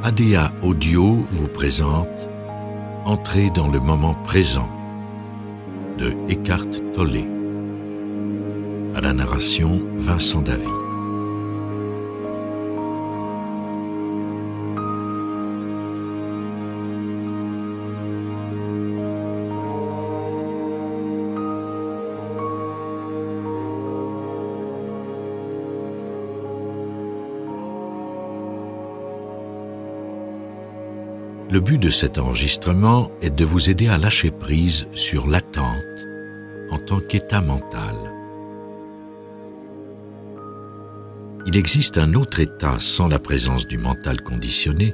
ADA Audio vous présente Entrez dans le moment présent de Eckhart Tolle. À la narration, Vincent Davy. Le but de cet enregistrement est de vous aider à lâcher prise sur l'attente en tant qu'état mental. Il existe un autre état sans la présence du mental conditionné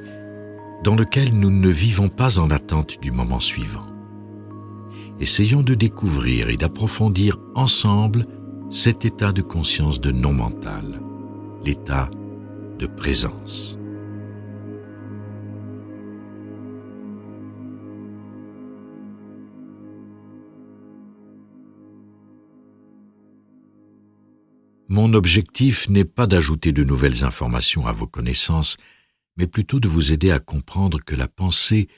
dans lequel nous ne vivons pas en attente du moment suivant. Essayons de découvrir et d'approfondir ensemble cet état de conscience de non-mental, l'état de présence. Mon objectif n'est pas d'ajouter de nouvelles informations à vos connaissances, mais plutôt de vous aider à comprendre que la pensée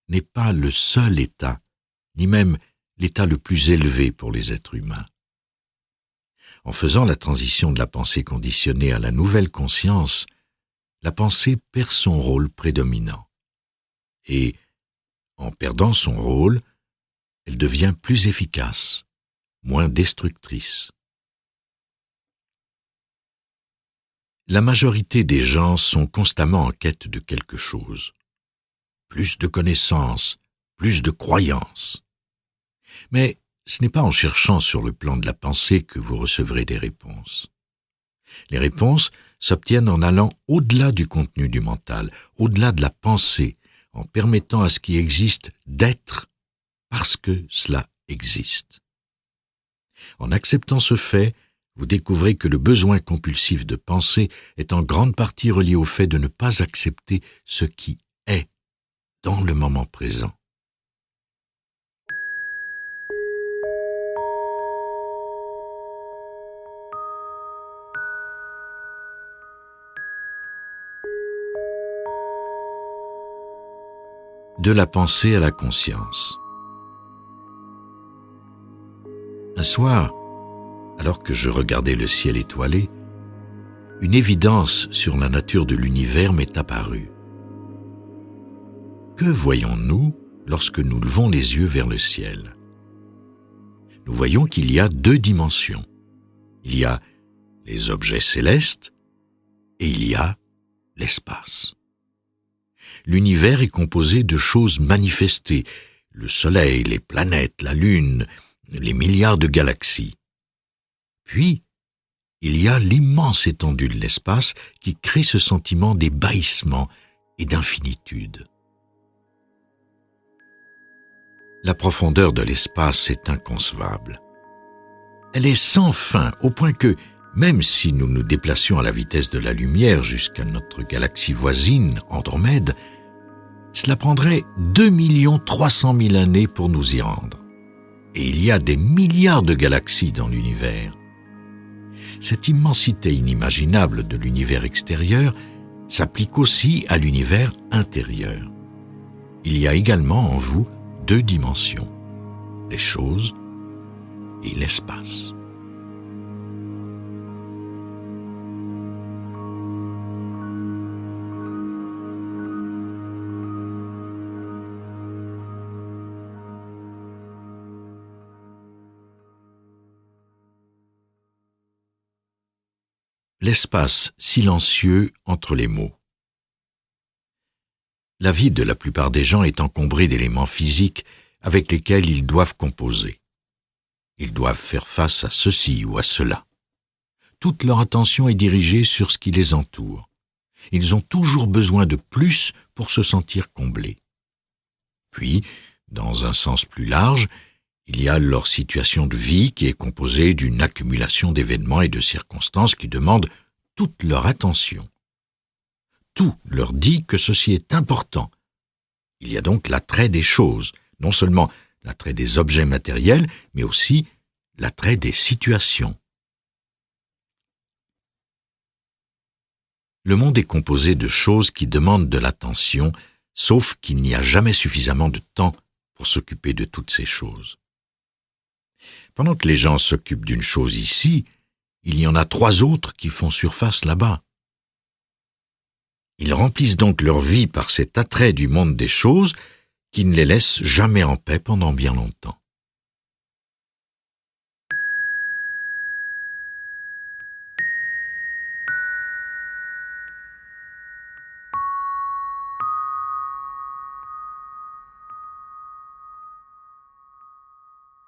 n'est pas le seul état, ni même l'état le plus élevé pour les êtres humains. En faisant la transition de la pensée conditionnée à la nouvelle conscience, la pensée perd son rôle prédominant. Et, en perdant son rôle, elle devient plus efficace, moins destructrice. La majorité des gens sont constamment en quête de quelque chose. Plus de connaissances, plus de croyances. Mais ce n'est pas en cherchant sur le plan de la pensée que vous recevrez des réponses. Les réponses s'obtiennent en allant au-delà du contenu du mental, au-delà de la pensée, en permettant à ce qui existe d'être parce que cela existe. En acceptant ce fait, vous découvrez que le besoin compulsif de penser est en grande partie relié au fait de ne pas accepter ce qui est dans le moment présent. De la pensée à la conscience. Un soir, alors que je regardais le ciel étoilé, une évidence sur la nature de l'univers m'est apparue. Que voyons-nous lorsque nous levons les yeux vers le ciel? Nous voyons qu'il y a deux dimensions. Il y a les objets célestes et il y a l'espace. L'univers est composé de choses manifestées, le soleil, les planètes, la lune, les milliards de galaxies. Puis, il y a l'immense étendue de l'espace qui crée ce sentiment d'ébahissement et d'infinitude. La profondeur de l'espace est inconcevable. Elle est sans fin, au point que, même si nous nous déplacions à la vitesse de la lumière jusqu'à notre galaxie voisine, Andromède, cela prendrait 2 300 000 années pour nous y rendre. Et il y a des milliards de galaxies dans l'univers. Cette immensité inimaginable de l'univers extérieur s'applique aussi à l'univers intérieur. Il y a également en vous deux dimensions, les choses et l'espace. L'espace silencieux entre les mots. La vie de la plupart des gens est encombrée d'éléments physiques avec lesquels ils doivent composer. Ils doivent faire face à ceci ou à cela. Toute leur attention est dirigée sur ce qui les entoure. Ils ont toujours besoin de plus pour se sentir comblés. Puis, dans un sens plus large, il y a leur situation de vie qui est composée d'une accumulation d'événements et de circonstances qui demandent toute leur attention. Tout leur dit que ceci est important. Il y a donc l'attrait des choses, non seulement l'attrait des objets matériels, mais aussi l'attrait des situations. Le monde est composé de choses qui demandent de l'attention, sauf qu'il n'y a jamais suffisamment de temps pour s'occuper de toutes ces choses. Pendant que les gens s'occupent d'une chose ici, il y en a 3 autres qui font surface là-bas. Ils remplissent donc leur vie par cet attrait du monde des choses qui ne les laisse jamais en paix pendant bien longtemps.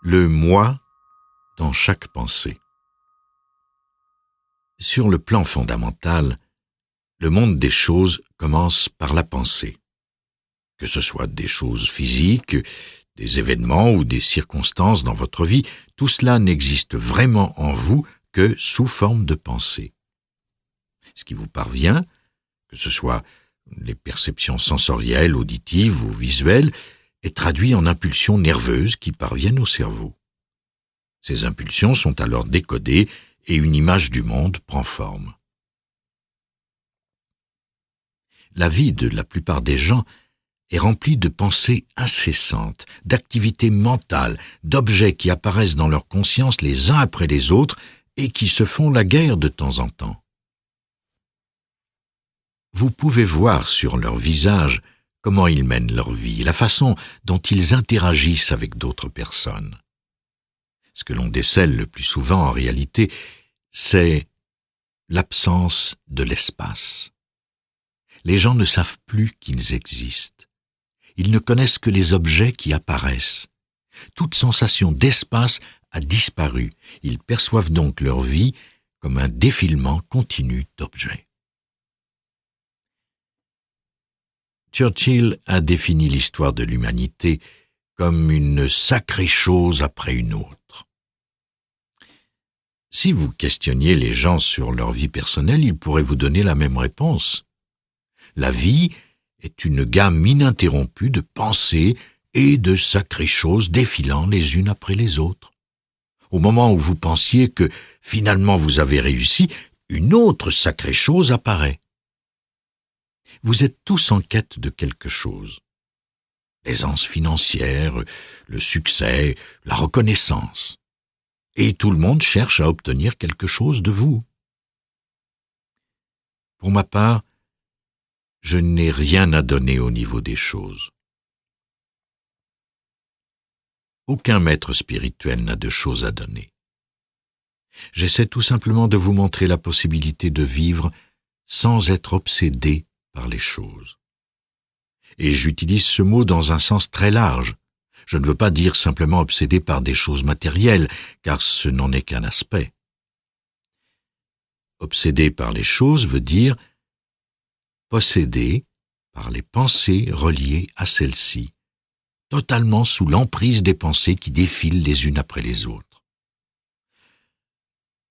Le moi dans chaque pensée. Sur le plan fondamental, le monde des choses commence par la pensée. Que ce soit des choses physiques, des événements ou des circonstances dans votre vie, tout cela n'existe vraiment en vous que sous forme de pensée. Ce qui vous parvient, que ce soit les perceptions sensorielles, auditives ou visuelles, est traduit en impulsions nerveuses qui parviennent au cerveau. Ces impulsions sont alors décodées et une image du monde prend forme. La vie de la plupart des gens est remplie de pensées incessantes, d'activités mentales, d'objets qui apparaissent dans leur conscience les uns après les autres et qui se font la guerre de temps en temps. Vous pouvez voir sur leur visage comment ils mènent leur vie, la façon dont ils interagissent avec d'autres personnes. Ce que l'on décèle le plus souvent en réalité, c'est l'absence de l'espace. Les gens ne savent plus qu'ils existent. Ils ne connaissent que les objets qui apparaissent. Toute sensation d'espace a disparu. Ils perçoivent donc leur vie comme un défilement continu d'objets. Churchill a défini l'histoire de l'humanité comme une sacrée chose après une autre. Si vous questionniez les gens sur leur vie personnelle, ils pourraient vous donner la même réponse. La vie est une gamme ininterrompue de pensées et de sacrées choses défilant les unes après les autres. Au moment où vous pensiez que finalement vous avez réussi, une autre sacrée chose apparaît. Vous êtes tous en quête de quelque chose. L'aisance financière, le succès, la reconnaissance. Et tout le monde cherche à obtenir quelque chose de vous. Pour ma part, je n'ai rien à donner au niveau des choses. Aucun maître spirituel n'a de choses à donner. J'essaie tout simplement de vous montrer la possibilité de vivre sans être obsédé par les choses. Et j'utilise ce mot dans un sens très large. Je ne veux pas dire simplement obsédé par des choses matérielles, car ce n'en est qu'un aspect. Obsédé par les choses veut dire possédé par les pensées reliées à celles-ci, totalement sous l'emprise des pensées qui défilent les unes après les autres.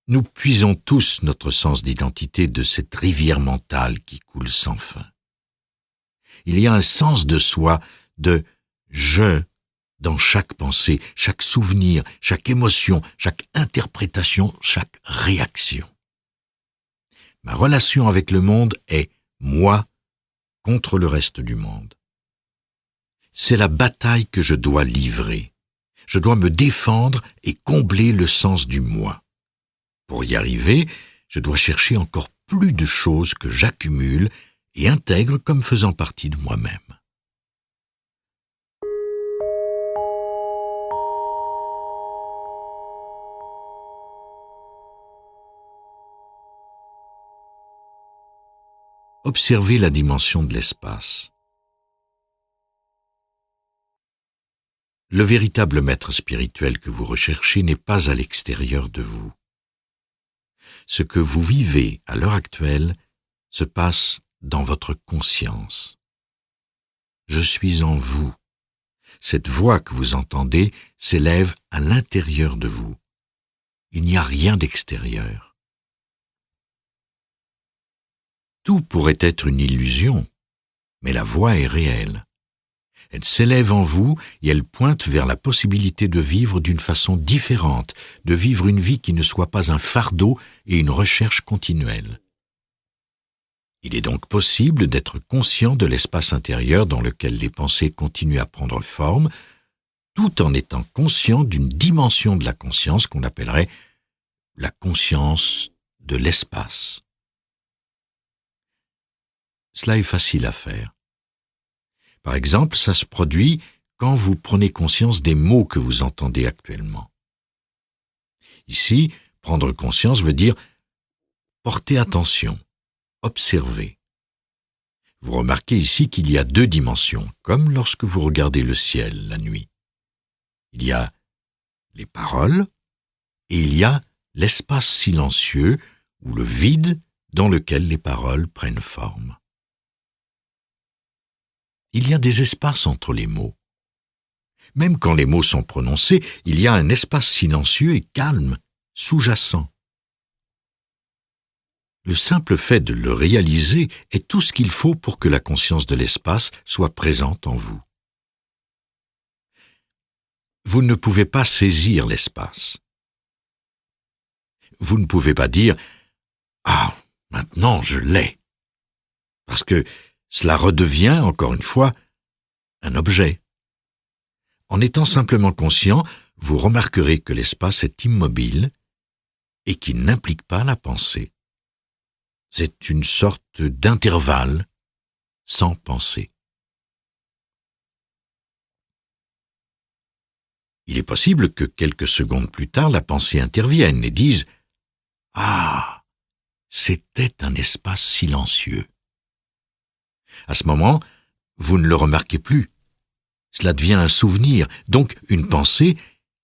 Nous puisons tous notre sens d'identité de cette rivière mentale qui coule sans fin. Il y a un sens de soi, de « je » dans chaque pensée, chaque souvenir, chaque émotion, chaque interprétation, chaque réaction. Ma relation avec le monde est moi contre le reste du monde. C'est la bataille que je dois livrer. Je dois me défendre et combler le sens du moi. Pour y arriver, je dois chercher encore plus de choses que j'accumule et intègre comme faisant partie de moi-même. Observez la dimension de l'espace. Le véritable maître spirituel que vous recherchez n'est pas à l'extérieur de vous. Ce que vous vivez à l'heure actuelle se passe dans votre conscience. Je suis en vous. Cette voix que vous entendez s'élève à l'intérieur de vous. Il n'y a rien d'extérieur. Tout pourrait être une illusion, mais la voix est réelle. Elle s'élève en vous et elle pointe vers la possibilité de vivre d'une façon différente, de vivre une vie qui ne soit pas un fardeau et une recherche continuelle. Il est donc possible d'être conscient de l'espace intérieur dans lequel les pensées continuent à prendre forme, tout en étant conscient d'une dimension de la conscience qu'on appellerait la conscience de l'espace. Cela est facile à faire. Par exemple, ça se produit quand vous prenez conscience des mots que vous entendez actuellement. Ici, prendre conscience veut dire porter attention, observer. Vous remarquez ici qu'il y a deux dimensions, comme lorsque vous regardez le ciel la nuit. Il y a les paroles et il y a l'espace silencieux ou le vide dans lequel les paroles prennent forme. Il y a des espaces entre les mots. Même quand les mots sont prononcés, il y a un espace silencieux et calme, sous-jacent. Le simple fait de le réaliser est tout ce qu'il faut pour que la conscience de l'espace soit présente en vous. Vous ne pouvez pas saisir l'espace. Vous ne pouvez pas dire « Ah, maintenant je l'ai », parce que cela redevient, encore une fois, un objet. En étant simplement conscient, vous remarquerez que l'espace est immobile et qu'il n'implique pas la pensée. C'est une sorte d'intervalle sans pensée. Il est possible que quelques secondes plus tard, la pensée intervienne et dise « Ah, c'était un espace silencieux ». À ce moment, vous ne le remarquez plus. Cela devient un souvenir, donc une pensée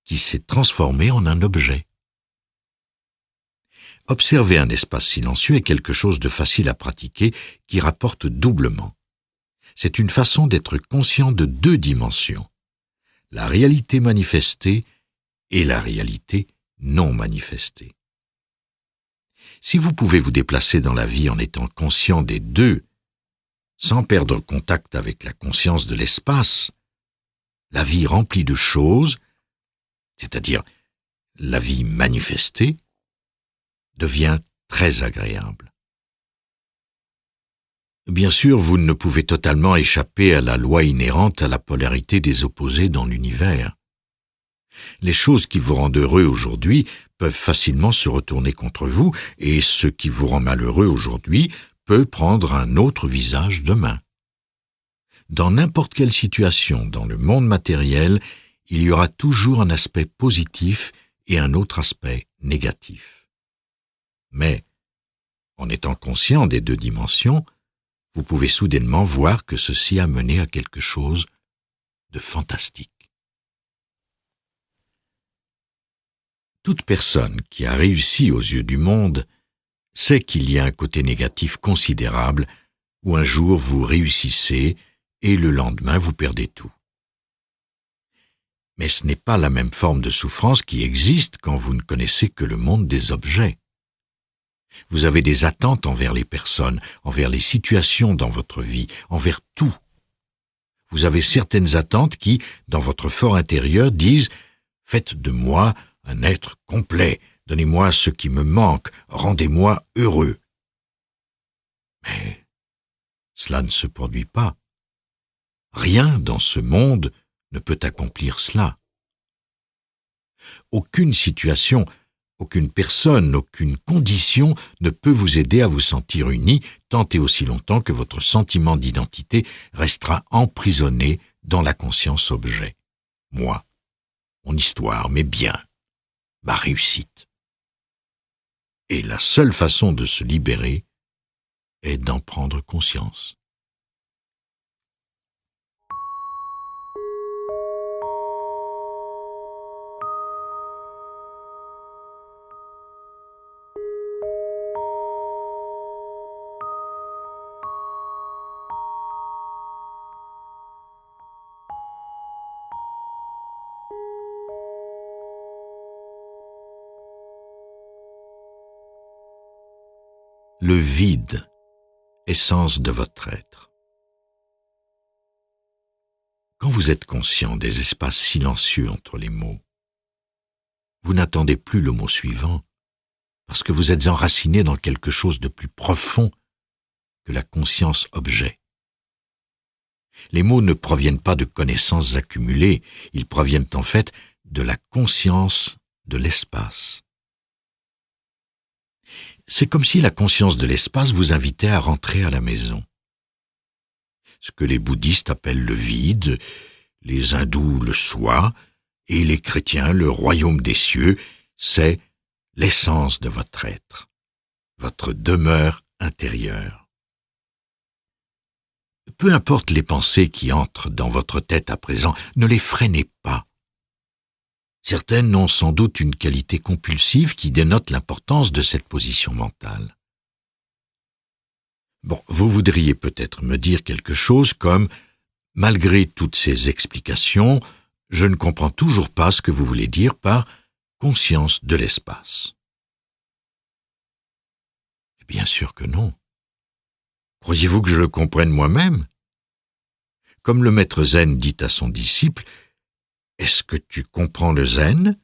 qui s'est transformée en un objet. Observer un espace silencieux est quelque chose de facile à pratiquer qui rapporte doublement. C'est une façon d'être conscient de deux dimensions, la réalité manifestée et la réalité non manifestée. Si vous pouvez vous déplacer dans la vie en étant conscient des deux, sans perdre contact avec la conscience de l'espace, la vie remplie de choses, c'est-à-dire la vie manifestée, devient très agréable. Bien sûr, vous ne pouvez totalement échapper à la loi inhérente à la polarité des opposés dans l'univers. Les choses qui vous rendent heureux aujourd'hui peuvent facilement se retourner contre vous, et ce qui vous rend malheureux aujourd'hui peut prendre un autre visage demain. Dans n'importe quelle situation dans le monde matériel, il y aura toujours un aspect positif et un autre aspect négatif. Mais, en étant conscient des deux dimensions, vous pouvez soudainement voir que ceci a mené à quelque chose de fantastique. Toute personne qui a réussi aux yeux du monde sait qu'il y a un côté négatif considérable où un jour vous réussissez et le lendemain vous perdez tout. Mais ce n'est pas la même forme de souffrance qui existe quand vous ne connaissez que le monde des objets. Vous avez des attentes envers les personnes, envers les situations dans votre vie, envers tout. Vous avez certaines attentes qui, dans votre fort intérieur, disent « Faites de moi un être complet, donnez-moi ce qui me manque, rendez-moi heureux. » Mais cela ne se produit pas. Rien dans ce monde ne peut accomplir cela. Aucune situation, aucune personne, aucune condition ne peut vous aider à vous sentir uni tant et aussi longtemps que votre sentiment d'identité restera emprisonné dans la conscience objet. Moi, mon histoire, mes biens, ma réussite. Et la seule façon de se libérer est d'en prendre conscience. Le vide, essence de votre être. Quand vous êtes conscient des espaces silencieux entre les mots, vous n'attendez plus le mot suivant, parce que vous êtes enraciné dans quelque chose de plus profond que la conscience objet. Les mots ne proviennent pas de connaissances accumulées, ils proviennent en fait de la conscience de l'espace. C'est comme si la conscience de l'espace vous invitait à rentrer à la maison. Ce que les bouddhistes appellent le vide, les hindous le soi, et les chrétiens le royaume des cieux, c'est l'essence de votre être, votre demeure intérieure. Peu importe les pensées qui entrent dans votre tête à présent, ne les freinez pas. Certaines ont sans doute une qualité compulsive qui dénote l'importance de cette position mentale. Bon, vous voudriez peut-être me dire quelque chose comme « Malgré toutes ces explications, je ne comprends toujours pas ce que vous voulez dire par conscience de l'espace. » Bien sûr que non. Croyez-vous que je le comprenne moi-même? Comme le maître zen dit à son disciple, « Est-ce que tu comprends le zen ?»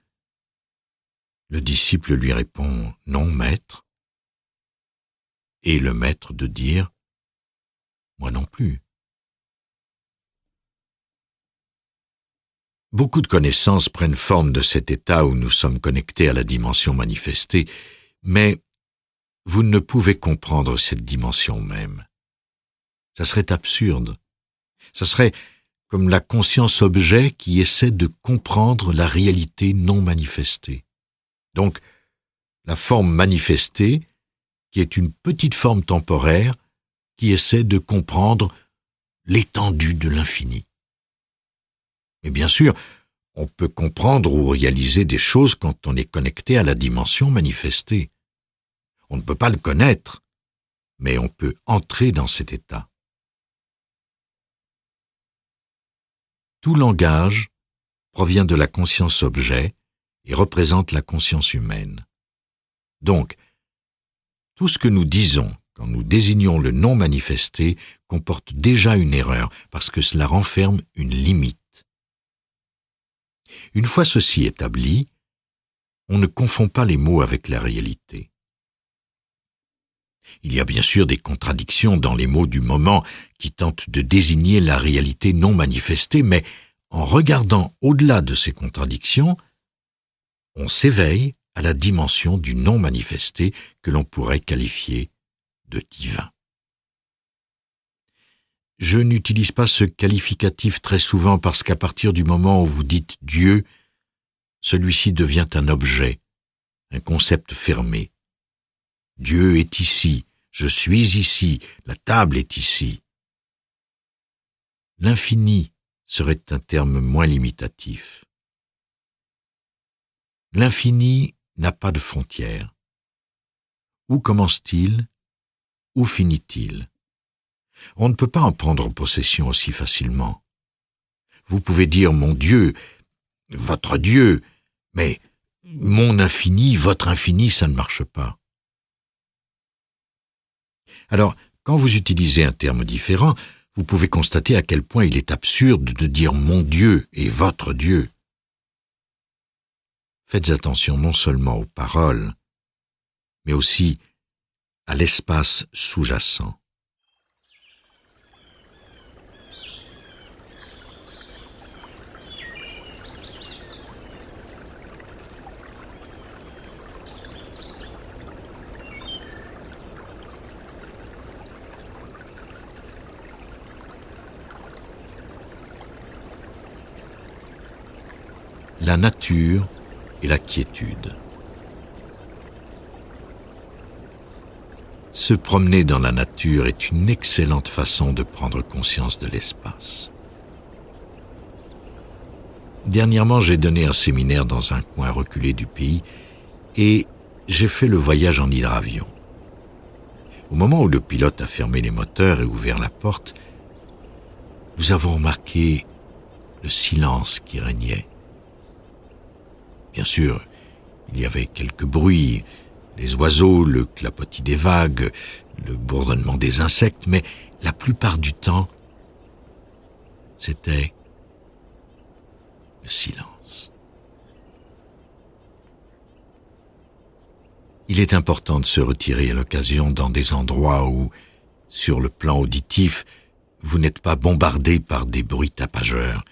Le disciple lui répond, « Non, maître. » Et le maître de dire, « Moi non plus. » Beaucoup de connaissances prennent forme de cet état où nous sommes connectés à la dimension manifestée, mais vous ne pouvez comprendre cette dimension même. Ça serait absurde. Ça serait comme la conscience objet qui essaie de comprendre la réalité non manifestée. Donc, la forme manifestée, qui est une petite forme temporaire, qui essaie de comprendre l'étendue de l'infini. Mais bien sûr, on peut comprendre ou réaliser des choses quand on est connecté à la dimension manifestée. On ne peut pas le connaître, mais on peut entrer dans cet état. Tout langage provient de la conscience objet et représente la conscience humaine. Donc, tout ce que nous disons quand nous désignons le non manifesté comporte déjà une erreur parce que cela renferme une limite. Une fois ceci établi, on ne confond pas les mots avec la réalité. Il y a bien sûr des contradictions dans les mots du moment qui tentent de désigner la réalité non manifestée, mais en regardant au-delà de ces contradictions, on s'éveille à la dimension du non manifesté que l'on pourrait qualifier de divin. Je n'utilise pas ce qualificatif très souvent parce qu'à partir du moment où vous dites Dieu, celui-ci devient un objet, un concept fermé. Dieu est ici, je suis ici, la table est ici. L'infini serait un terme moins limitatif. L'infini n'a pas de frontières. Où commence-t-il? Où finit-il? On ne peut pas en prendre possession aussi facilement. Vous pouvez dire mon Dieu, votre Dieu, mais mon infini, votre infini, ça ne marche pas. Alors, quand vous utilisez un terme différent, vous pouvez constater à quel point il est absurde de dire mon Dieu et votre Dieu. Faites attention non seulement aux paroles, mais aussi à l'espace sous-jacent. La nature et la quiétude. Se promener dans la nature est une excellente façon de prendre conscience de l'espace. Dernièrement, j'ai donné un séminaire dans un coin reculé du pays et j'ai fait le voyage en hydravion. Au moment où le pilote a fermé les moteurs et ouvert la porte, nous avons remarqué le silence qui régnait. Bien sûr, il y avait quelques bruits, les oiseaux, le clapotis des vagues, le bourdonnement des insectes, mais la plupart du temps, c'était le silence. Il est important de se retirer à l'occasion dans des endroits où sur le plan auditif, vous n'êtes pas bombardé par des bruits tapageurs.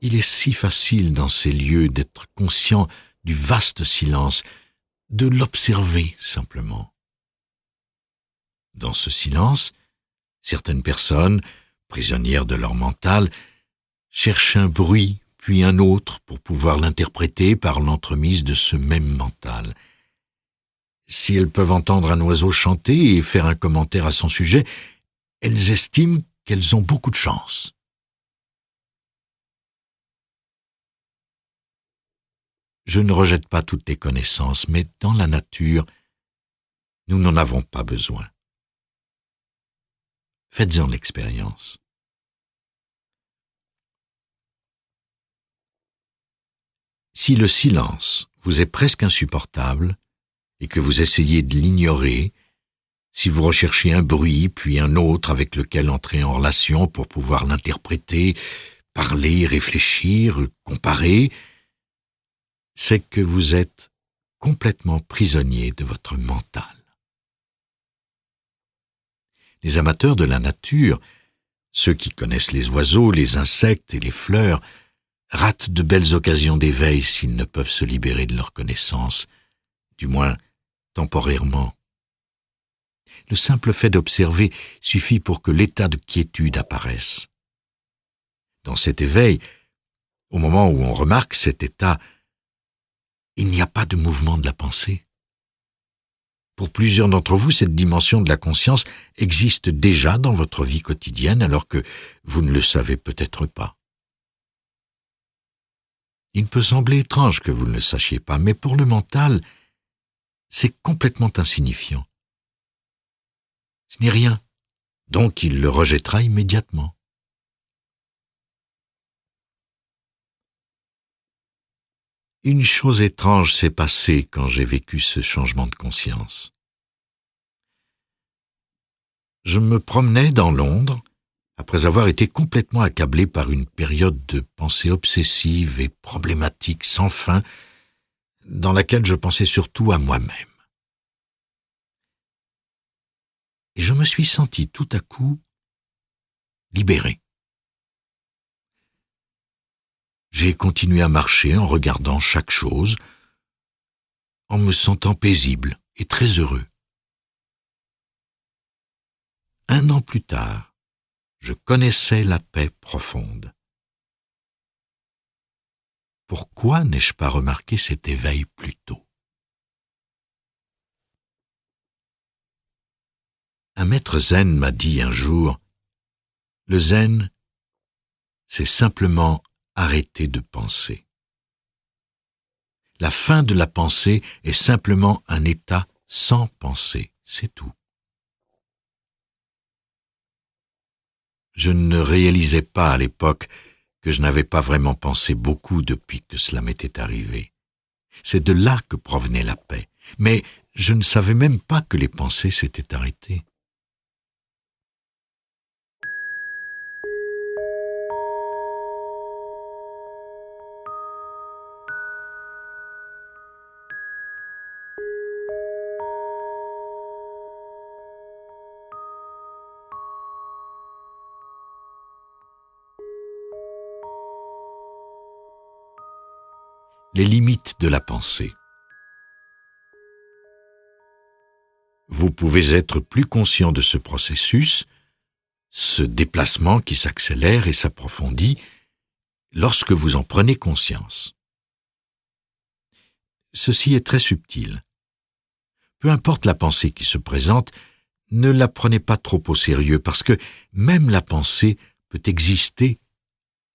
Il est si facile dans ces lieux d'être conscient du vaste silence, de l'observer simplement. Dans ce silence, certaines personnes, prisonnières de leur mental, cherchent un bruit puis un autre pour pouvoir l'interpréter par l'entremise de ce même mental. Si elles peuvent entendre un oiseau chanter et faire un commentaire à son sujet, elles estiment qu'elles ont beaucoup de chance. Je ne rejette pas toutes les connaissances, mais dans la nature, nous n'en avons pas besoin. Faites-en l'expérience. Si le silence vous est presque insupportable et que vous essayez de l'ignorer, si vous recherchez un bruit puis un autre avec lequel entrer en relation pour pouvoir l'interpréter, parler, réfléchir, comparer, c'est que vous êtes complètement prisonnier de votre mental. Les amateurs de la nature, ceux qui connaissent les oiseaux, les insectes et les fleurs, ratent de belles occasions d'éveil s'ils ne peuvent se libérer de leur connaissance, du moins temporairement. Le simple fait d'observer suffit pour que l'état de quiétude apparaisse. Dans cet éveil, au moment où on remarque cet état, il n'y a pas de mouvement de la pensée. Pour plusieurs d'entre vous, cette dimension de la conscience existe déjà dans votre vie quotidienne alors que vous ne le savez peut-être pas. Il peut sembler étrange que vous ne le sachiez pas, mais pour le mental, c'est complètement insignifiant. Ce n'est rien, donc il le rejettera immédiatement. Une chose étrange s'est passée quand j'ai vécu ce changement de conscience. Je me promenais dans Londres, après avoir été complètement accablé par une période de pensée obsessive et problématique sans fin, dans laquelle je pensais surtout à moi-même. Et je me suis senti tout à coup libéré. J'ai continué à marcher en regardant chaque chose, en me sentant paisible et très heureux. 1 an plus tard, je connaissais la paix profonde. Pourquoi n'ai-je pas remarqué cet éveil plus tôt? Un maître zen m'a dit un jour, « Le zen, c'est simplement arrêter de penser. La fin de la pensée est simplement un état sans pensée, c'est tout. » Je ne réalisais pas à l'époque que je n'avais pas vraiment pensé beaucoup depuis que cela m'était arrivé. C'est de là que provenait la paix, mais je ne savais même pas que les pensées s'étaient arrêtées. Les limites de la pensée. Vous pouvez être plus conscient de ce processus, ce déplacement qui s'accélère et s'approfondit, lorsque vous en prenez conscience. Ceci est très subtil. Peu importe la pensée qui se présente, ne la prenez pas trop au sérieux parce que même la pensée peut exister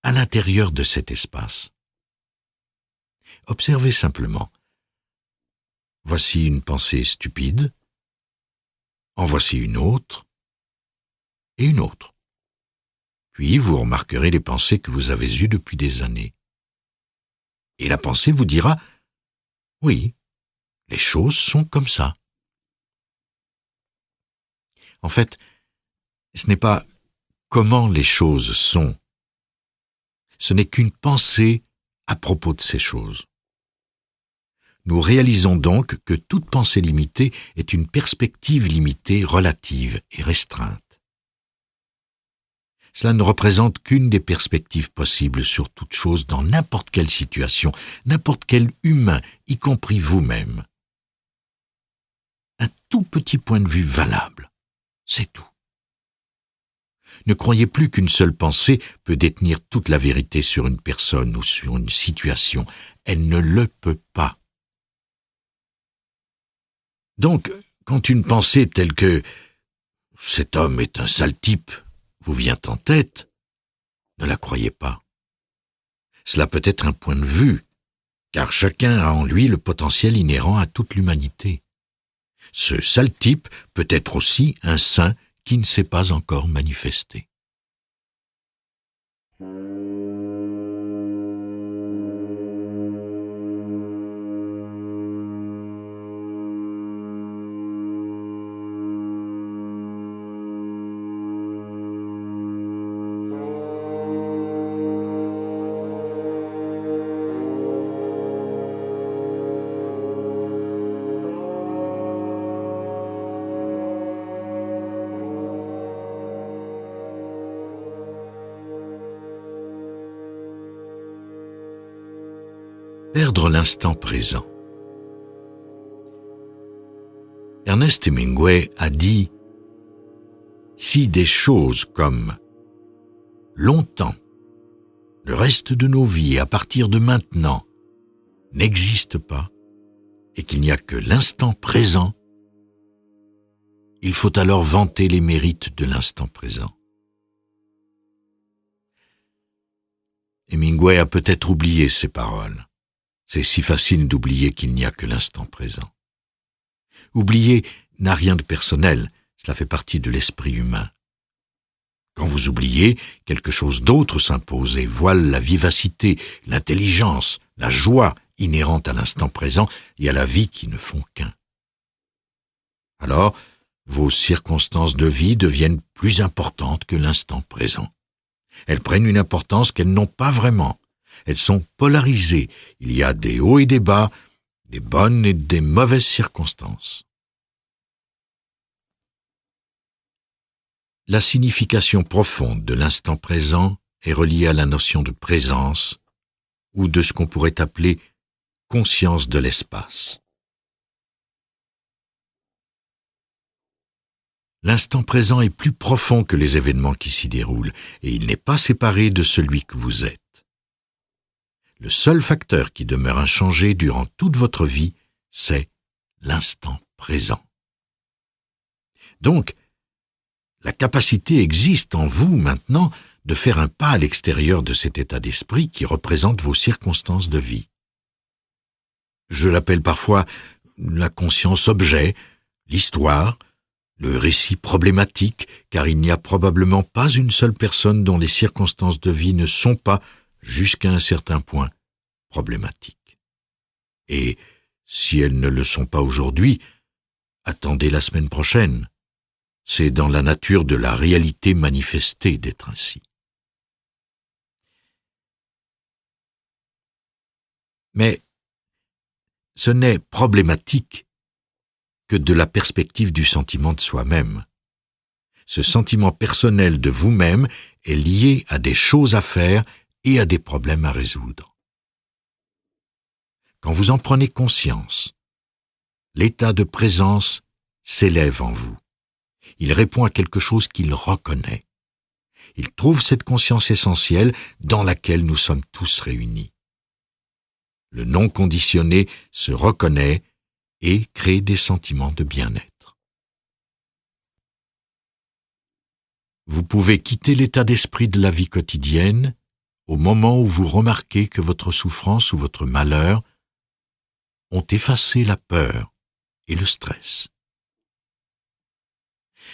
à l'intérieur de cet espace. Observez simplement. Voici une pensée stupide, en voici une autre, et une autre. Puis vous remarquerez les pensées que vous avez eues depuis des années. Et la pensée vous dira « Oui, les choses sont comme ça. » En fait, ce n'est pas comment les choses sont. Ce n'est qu'une pensée à propos de ces choses. nous réalisons donc que toute pensée limitée est une perspective limitée, relative et restreinte. Cela ne représente qu'une des perspectives possibles sur toute chose dans n'importe quelle situation, n'importe quel humain, y compris vous-même. Un tout petit point de vue valable, c'est tout. Ne croyez plus qu'une seule pensée peut détenir toute la vérité sur une personne ou sur une situation. Elle ne le peut pas. Donc, quand une pensée telle que « cet homme est un sale type » vous vient en tête, ne la croyez pas. Cela peut être un point de vue, car chacun a en lui le potentiel inhérent à toute l'humanité. Ce sale type peut être aussi un saint qui ne s'est pas encore manifesté. Perdre l'instant présent. Ernest Hemingway a dit « Si des choses comme longtemps, le reste de nos vies à partir de maintenant, n'existent pas et qu'il n'y a que l'instant présent, il faut alors vanter les mérites de l'instant présent. » Hemingway a peut-être oublié ces paroles. C'est si facile d'oublier qu'il n'y a que l'instant présent. Oublier n'a rien de personnel, cela fait partie de l'esprit humain. Quand vous oubliez, quelque chose d'autre s'impose et voile la vivacité, l'intelligence, la joie inhérente à l'instant présent et à la vie qui ne font qu'un. Alors, vos circonstances de vie deviennent plus importantes que l'instant présent. Elles prennent une importance qu'elles n'ont pas vraiment. Elles sont polarisées. Il y a des hauts et des bas, des bonnes et des mauvaises circonstances. La signification profonde de l'instant présent est reliée à la notion de présence ou de ce qu'on pourrait appeler conscience de l'espace. L'instant présent est plus profond que les événements qui s'y déroulent et il n'est pas séparé de celui que vous êtes. Le seul facteur qui demeure inchangé durant toute votre vie, c'est l'instant présent. Donc, la capacité existe en vous maintenant de faire un pas à l'extérieur de cet état d'esprit qui représente vos circonstances de vie. Je l'appelle parfois la conscience objet, l'histoire, le récit problématique, car il n'y a probablement pas une seule personne dont les circonstances de vie ne sont pas, jusqu'à un certain point, problématiques. Et si elles ne le sont pas aujourd'hui, attendez la semaine prochaine. C'est dans la nature de la réalité manifestée d'être ainsi. Mais ce n'est problématique que de la perspective du sentiment de soi-même. Ce sentiment personnel de vous-même est lié à des choses à faire et à des problèmes à résoudre. Quand vous en prenez conscience, l'état de présence s'élève en vous. Il répond à quelque chose qu'il reconnaît. Il trouve cette conscience essentielle dans laquelle nous sommes tous réunis. Le non conditionné se reconnaît et crée des sentiments de bien-être. Vous pouvez quitter l'état d'esprit de la vie quotidienne au moment où vous remarquez que votre souffrance ou votre malheur ont effacé la peur et le stress.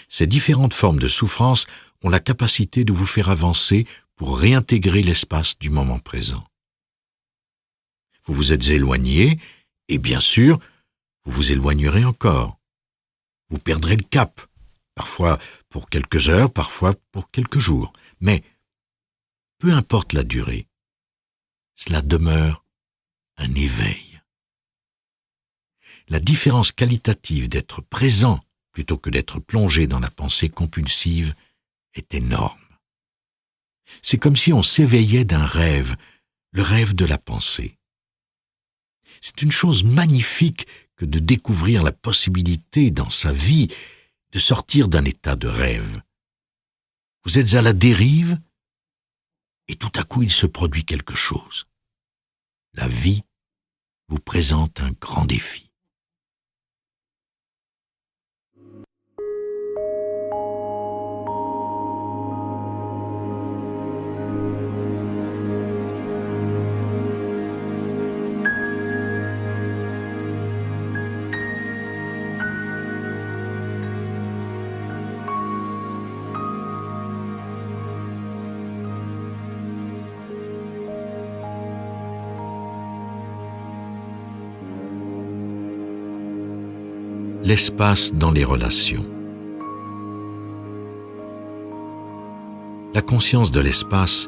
Ces différentes formes de souffrance ont la capacité de vous faire avancer pour réintégrer l'espace du moment présent. Vous vous êtes éloigné et bien sûr, vous vous éloignerez encore. Vous perdrez le cap, parfois pour quelques heures, parfois pour quelques jours. Mais, peu importe la durée, cela demeure un éveil. la différence qualitative d'être présent plutôt que d'être plongé dans la pensée compulsive est énorme. C'est comme si on s'éveillait d'un rêve, le rêve de la pensée. C'est une chose magnifique que de découvrir la possibilité dans sa vie de sortir d'un état de rêve. Vous êtes à la dérive et tout à coup il se produit quelque chose. La vie vous présente un grand défi. L'espace dans les relations. La conscience de l'espace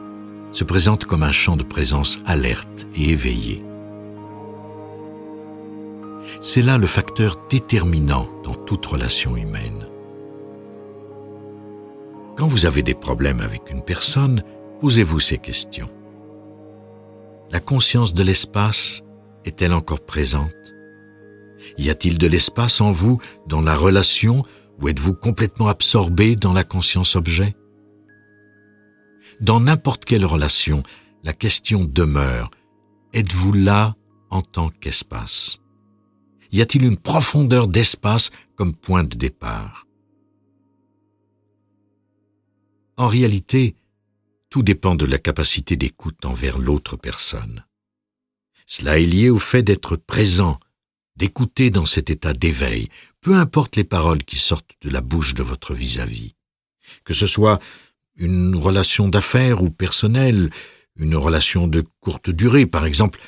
se présente comme un champ de présence alerte et éveillé. C'est là le facteur déterminant dans toute relation humaine. Quand vous avez des problèmes avec une personne, posez-vous ces questions. La conscience de l'espace est-elle encore présente ? Y a-t-il de l'espace en vous, dans la relation, ou êtes-vous complètement absorbé dans la conscience-objet ? Dans n'importe quelle relation, la question demeure, êtes-vous là en tant qu'espace ? Y a-t-il une profondeur d'espace comme point de départ ? En réalité, tout dépend de la capacité d'écoute envers l'autre personne. Cela est lié au fait d'être présent, d'écouter dans cet état d'éveil, peu importe les paroles qui sortent de la bouche de votre vis-à-vis. Que ce soit une relation d'affaires ou personnelle, une relation de courte durée, par exemple,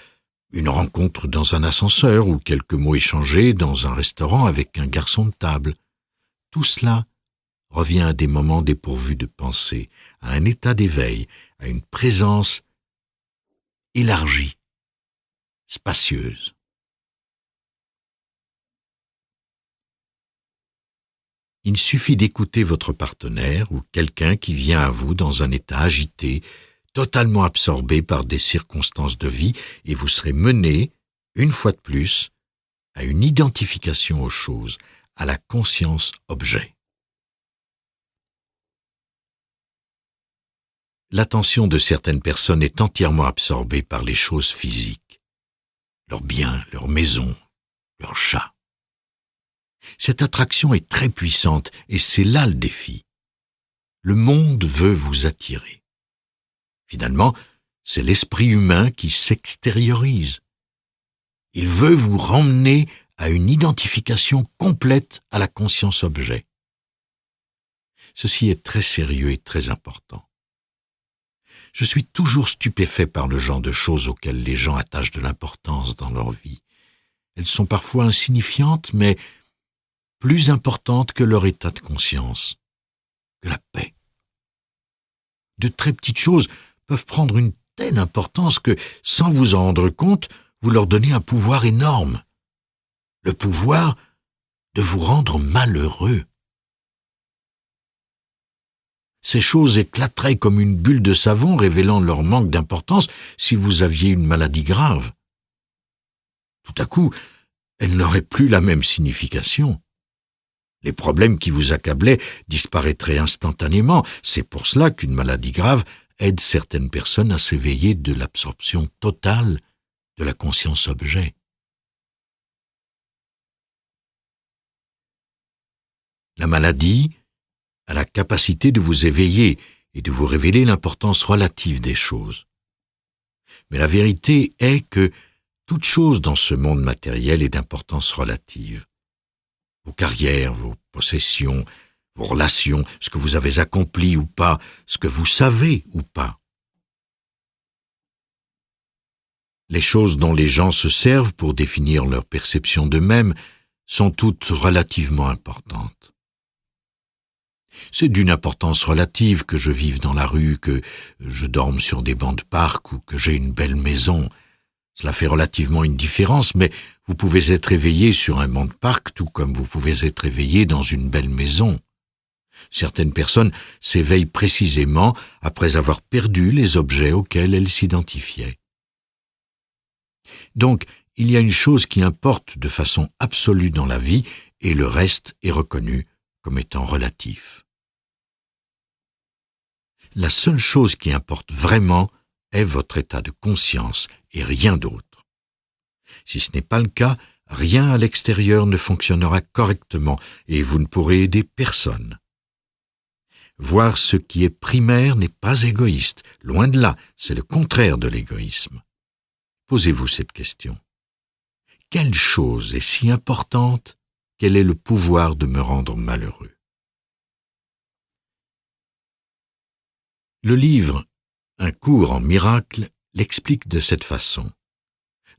une rencontre dans un ascenseur ou quelques mots échangés dans un restaurant avec un garçon de table. Tout cela revient à des moments dépourvus de pensée, à un état d'éveil, à une présence élargie, spacieuse. Il suffit d'écouter votre partenaire ou quelqu'un qui vient à vous dans un état agité, totalement absorbé par des circonstances de vie, et vous serez mené, une fois de plus, à une identification aux choses, à la conscience-objet. L'attention de certaines personnes est entièrement absorbée par les choses physiques, leurs biens, leur maison, leur chat. Cette attraction est très puissante et c'est là le défi. Le monde veut vous attirer. Finalement, c'est l'esprit humain qui s'extériorise. Il veut vous ramener à une identification complète à la conscience-objet. Ceci est très sérieux et très important. Je suis toujours stupéfait par le genre de choses auxquelles les gens attachent de l'importance dans leur vie. Elles sont parfois insignifiantes, mais plus importantes que leur état de conscience, que la paix. De très petites choses peuvent prendre une telle importance que, sans vous en rendre compte, vous leur donnez un pouvoir énorme. Le pouvoir de vous rendre malheureux. Ces choses éclateraient comme une bulle de savon révélant leur manque d'importance si vous aviez une maladie grave. Tout à coup, elles n'auraient plus la même signification. Les problèmes qui vous accablaient disparaîtraient instantanément. C'est pour cela qu'une maladie grave aide certaines personnes à s'éveiller de l'absorption totale de la conscience-objet. La maladie a la capacité de vous éveiller et de vous révéler l'importance relative des choses. Mais la vérité est que toute chose dans ce monde matériel est d'importance relative. Vos carrières, vos possessions, vos relations, ce que vous avez accompli ou pas, ce que vous savez ou pas. Les choses dont les gens se servent pour définir leur perception d'eux-mêmes sont toutes relativement importantes. C'est d'une importance relative que je vive dans la rue, que je dorme sur des bancs de parc ou que j'ai une belle maison. Cela fait relativement une différence, mais vous pouvez être éveillé sur un banc de parc, tout comme vous pouvez être éveillé dans une belle maison. Certaines personnes s'éveillent précisément après avoir perdu les objets auxquels elles s'identifiaient. Donc, il y a une chose qui importe de façon absolue dans la vie, et le reste est reconnu comme étant relatif. La seule chose qui importe vraiment est votre état de conscience et rien d'autre. Si ce n'est pas le cas, rien à l'extérieur ne fonctionnera correctement et vous ne pourrez aider personne. Voir ce qui est primaire n'est pas égoïste, loin de là, c'est le contraire de l'égoïsme. Posez-vous cette question. Quelle chose est si importante qu'elle ait le pouvoir de me rendre malheureux? Le livre « Un cours en miracles » l'explique de cette façon.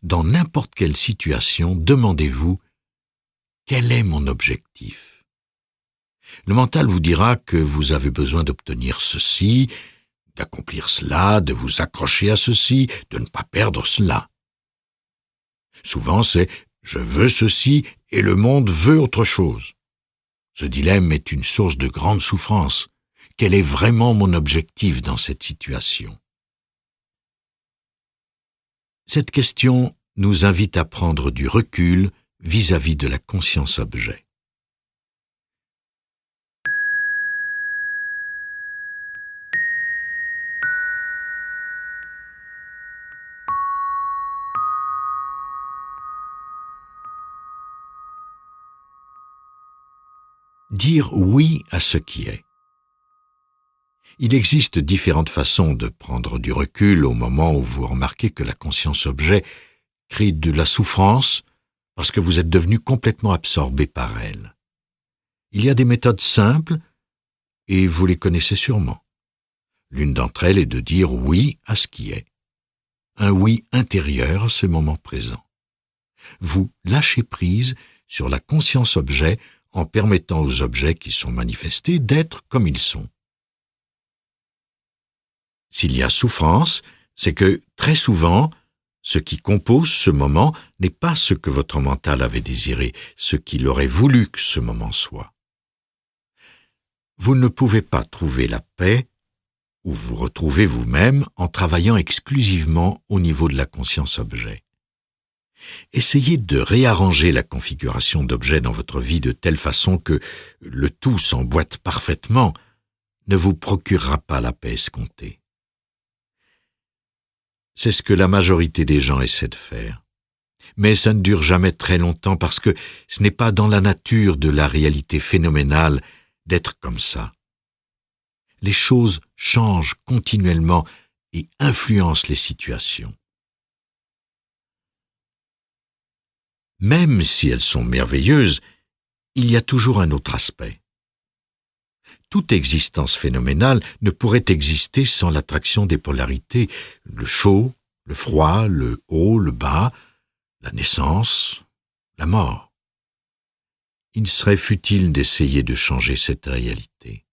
Dans n'importe quelle situation, demandez-vous « Quel est mon objectif ?» Le mental vous dira que vous avez besoin d'obtenir ceci, d'accomplir cela, de vous accrocher à ceci, de ne pas perdre cela. Souvent, c'est « je veux ceci et le monde veut autre chose ». Ce dilemme est une source de grande souffrance. Quel est vraiment mon objectif dans cette situation? Cette question nous invite à prendre du recul vis-à-vis de la conscience-objet. Dire oui à ce qui est. Il existe différentes façons de prendre du recul au moment où vous remarquez que la conscience-objet crée de la souffrance parce que vous êtes devenu complètement absorbé par elle. Il y a des méthodes simples et vous les connaissez sûrement. L'une d'entre elles est de dire oui à ce qui est. Un oui intérieur à ce moment présent. Vous lâchez prise sur la conscience-objet en permettant aux objets qui sont manifestés d'être comme ils sont. S'il y a souffrance, c'est que, très souvent, ce qui compose ce moment n'est pas ce que votre mental avait désiré, ce qu'il aurait voulu que ce moment soit. Vous ne pouvez pas trouver la paix ou vous retrouver vous-même en travaillant exclusivement au niveau de la conscience-objet. Essayez de réarranger la configuration d'objets dans votre vie de telle façon que le tout s'emboîte parfaitement ne vous procurera pas la paix escomptée. C'est ce que la majorité des gens essaient de faire. Mais ça ne dure jamais très longtemps parce que ce n'est pas dans la nature de la réalité phénoménale d'être comme ça. Les choses changent continuellement et influencent les situations. Même si elles sont merveilleuses, il y a toujours un autre aspect. Toute existence phénoménale ne pourrait exister sans l'attraction des polarités, le chaud, le froid, le haut, le bas, la naissance, la mort. Il serait futile d'essayer de changer cette réalité.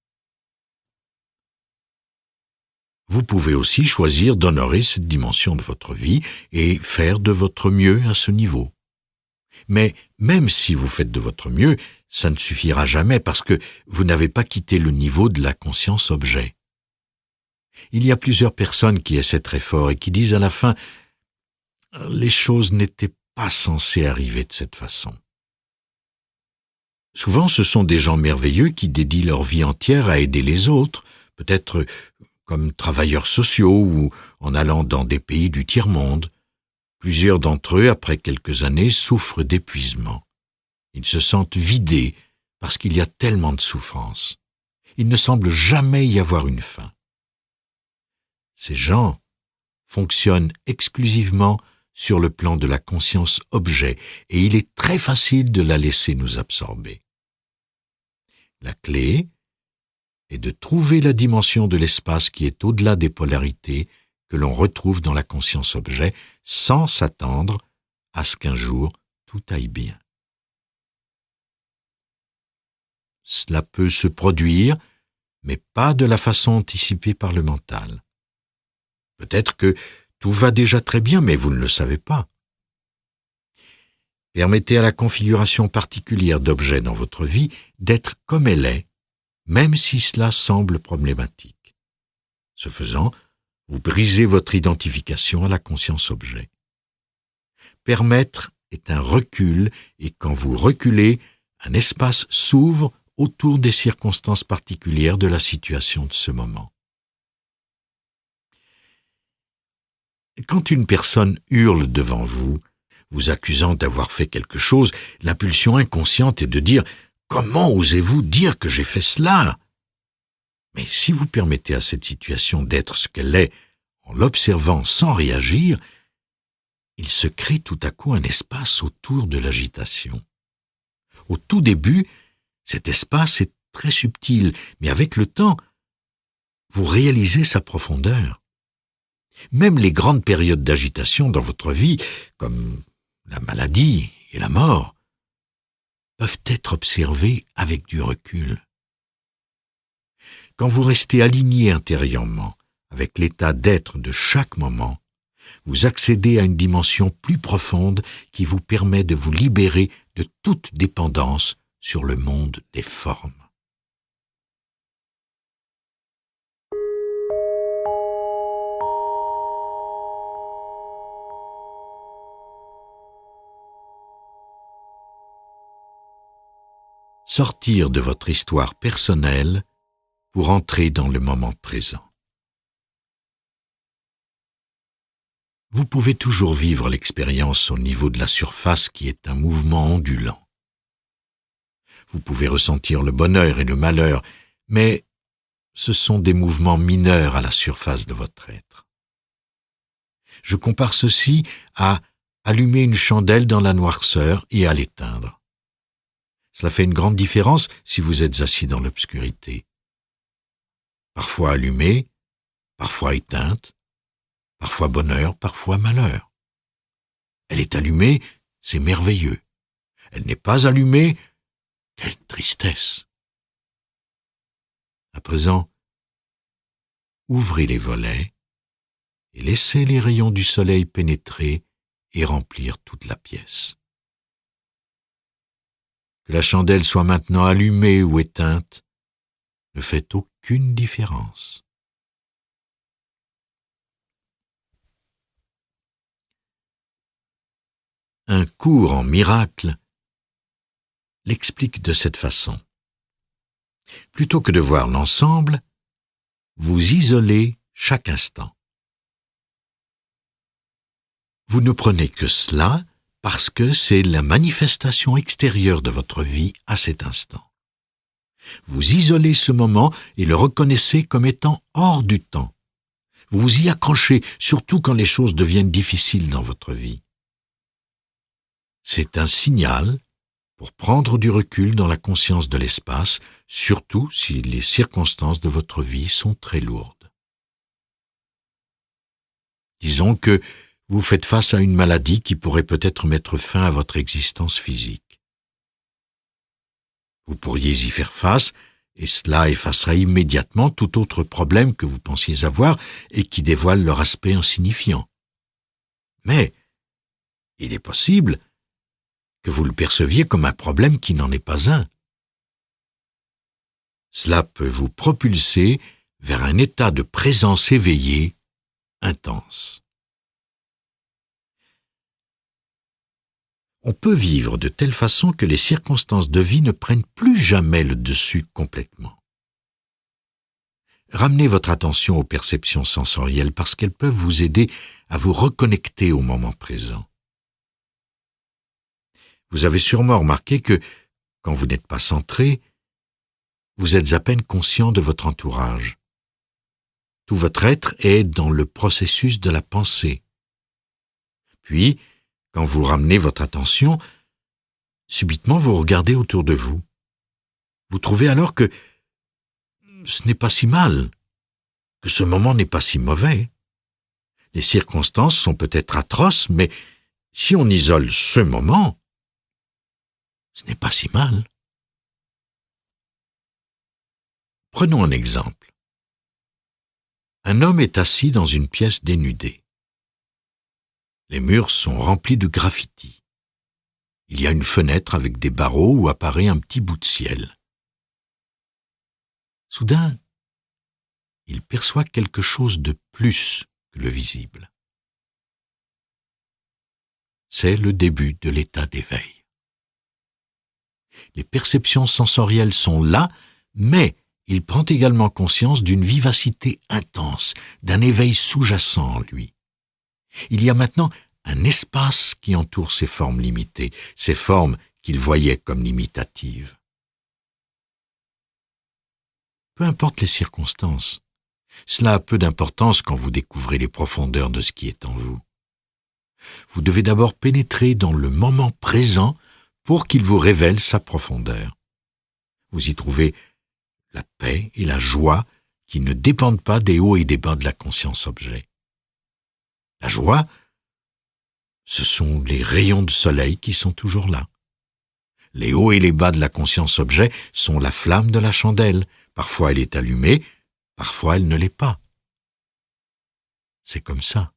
Vous pouvez aussi choisir d'honorer cette dimension de votre vie et faire de votre mieux à ce niveau. Mais même si vous faites de votre mieux, ça ne suffira jamais parce que vous n'avez pas quitté le niveau de la conscience-objet. Il y a plusieurs personnes qui essaient très fort et qui disent à la fin « les choses n'étaient pas censées arriver de cette façon ». Souvent, ce sont des gens merveilleux qui dédient leur vie entière à aider les autres, peut-être comme travailleurs sociaux ou en allant dans des pays du tiers-monde. Plusieurs d'entre eux, après quelques années, souffrent d'épuisement. Ils se sentent vidés parce qu'il y a tellement de souffrance. Il ne semble jamais y avoir une fin. Ces gens fonctionnent exclusivement sur le plan de la conscience-objet et il est très facile de la laisser nous absorber. La clé est de trouver la dimension de l'espace qui est au-delà des polarités que l'on retrouve dans la conscience-objet sans s'attendre à ce qu'un jour tout aille bien. Cela peut se produire, mais pas de la façon anticipée par le mental. Peut-être que Tout va déjà très bien, mais vous ne le savez pas. Permettez à la configuration particulière d'objets dans votre vie d'être comme elle est, même si cela semble problématique. Ce faisant, vous brisez votre identification à la conscience objet. Permettre est un recul, et quand vous reculez, un espace s'ouvre autour des circonstances particulières de la situation de ce moment. Quand une personne hurle devant vous, vous accusant d'avoir fait quelque chose, l'impulsion inconsciente est de dire « Comment osez-vous dire que j'ai fait cela ?» Mais si vous permettez à cette situation d'être ce qu'elle est, en l'observant sans réagir, il se crée tout à coup un espace autour de l'agitation. Au tout début, cet espace est très subtil, mais avec le temps, vous réalisez sa profondeur. Même les grandes périodes d'agitation dans votre vie, comme la maladie et la mort, peuvent être observées avec du recul. Quand vous restez aligné intérieurement avec l'état d'être de chaque moment, vous accédez à une dimension plus profonde qui vous permet de vous libérer de toute dépendance sur le monde des formes. Sortir de votre histoire personnelle pour entrer dans le moment présent. Vous pouvez toujours vivre l'expérience au niveau de la surface qui est un mouvement ondulant. Vous pouvez ressentir le bonheur et le malheur, mais ce sont des mouvements mineurs à la surface de votre être. Je compare ceci à allumer une chandelle dans la noirceur et à l'éteindre. Cela fait une grande différence si vous êtes assis dans l'obscurité. Parfois allumée, parfois éteinte, parfois bonheur, parfois malheur. Elle est allumée, c'est merveilleux. Elle n'est pas allumée, quelle tristesse. À présent, ouvrez les volets et laissez les rayons du soleil pénétrer et remplir toute la pièce. Que la chandelle soit maintenant allumée ou éteinte ne fait aucune différence. Un cours en miracle l'explique de cette façon. Plutôt que de voir l'ensemble, vous isolez chaque instant. Vous ne prenez que cela parce que c'est la manifestation extérieure de votre vie à cet instant. Vous isolez ce moment et le reconnaissez comme étant hors du temps. Vous vous y accrochez, surtout quand les choses deviennent difficiles dans votre vie. C'est un signal pour prendre du recul dans la conscience de l'espace, surtout si les circonstances de votre vie sont très lourdes. Disons que vous faites face à une maladie qui pourrait peut-être mettre fin à votre existence physique. Vous pourriez y faire face, et cela effacera immédiatement tout autre problème que vous pensiez avoir et qui dévoile leur aspect insignifiant. Mais il est possible que vous le perceviez comme un problème qui n'en est pas un. Cela peut vous propulser vers un état de présence éveillée intense. On peut vivre de telle façon que les circonstances de vie ne prennent plus jamais le dessus complètement. Ramenez votre attention aux perceptions sensorielles parce qu'elles peuvent vous aider à vous reconnecter au moment présent. Vous avez sûrement remarqué que, quand vous n'êtes pas centré, vous êtes à peine conscient de votre entourage. Tout votre être est dans le processus de la pensée. Puis, quand vous ramenez votre attention, subitement vous regardez autour de vous. Vous trouvez alors que ce n'est pas si mal, que ce moment n'est pas si mauvais. Les circonstances sont peut-être atroces, mais si on isole ce moment, ce n'est pas si mal. Prenons un exemple. Un homme est assis dans une pièce dénudée. Les murs sont remplis de graffitis. Il y a une fenêtre avec des barreaux où apparaît un petit bout de ciel. Soudain, il perçoit quelque chose de plus que le visible. C'est le début de l'état d'éveil. Les perceptions sensorielles sont là, mais il prend également conscience d'une vivacité intense, d'un éveil sous-jacent en lui. Il y a maintenant un espace qui entoure ces formes limitées, ces formes qu'il voyait comme limitatives. Peu importe les circonstances, cela a peu d'importance quand vous découvrez les profondeurs de ce qui est en vous. Vous devez d'abord pénétrer dans le moment présent pour qu'il vous révèle sa profondeur. Vous y trouvez la paix et la joie qui ne dépendent pas des hauts et des bas de la conscience-objet. La joie, ce sont les rayons de soleil qui sont toujours là. Les hauts et les bas de la conscience-objet sont la flamme de la chandelle. Parfois elle est allumée, parfois elle ne l'est pas. C'est comme ça.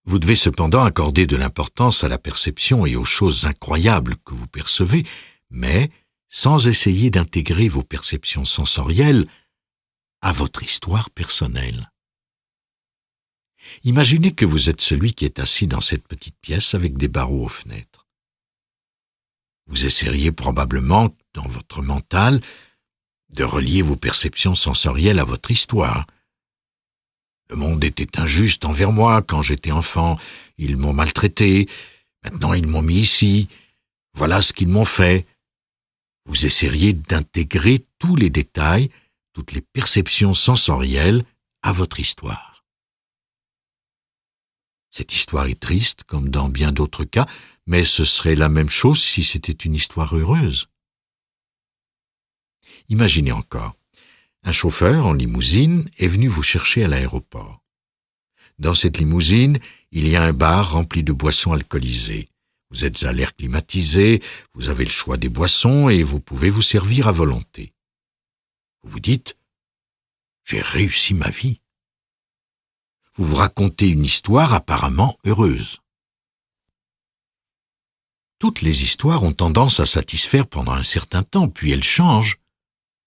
Vous devez cependant accorder de l'importance à la perception et aux choses incroyables que vous percevez, mais sans essayer d'intégrer vos perceptions sensorielles à votre histoire personnelle. Imaginez que vous êtes celui qui est assis dans cette petite pièce avec des barreaux aux fenêtres. Vous essaieriez probablement, dans votre mental, de relier vos perceptions sensorielles à votre histoire. Le monde était injuste envers moi quand j'étais enfant. Ils m'ont maltraité. Maintenant, ils m'ont mis ici. Voilà ce qu'ils m'ont fait. Vous essaieriez d'intégrer tous les détails, toutes les perceptions sensorielles à votre histoire. Cette histoire est triste, comme dans bien d'autres cas, mais ce serait la même chose si c'était une histoire heureuse. Imaginez encore. Un chauffeur en limousine est venu vous chercher à l'aéroport. Dans cette limousine, il y a un bar rempli de boissons alcoolisées. Vous êtes à l'air climatisé, vous avez le choix des boissons et vous pouvez vous servir à volonté. Vous vous dites « J'ai réussi ma vie ». Vous vous racontez une histoire apparemment heureuse. Toutes les histoires ont tendance à satisfaire pendant un certain temps, puis elles changent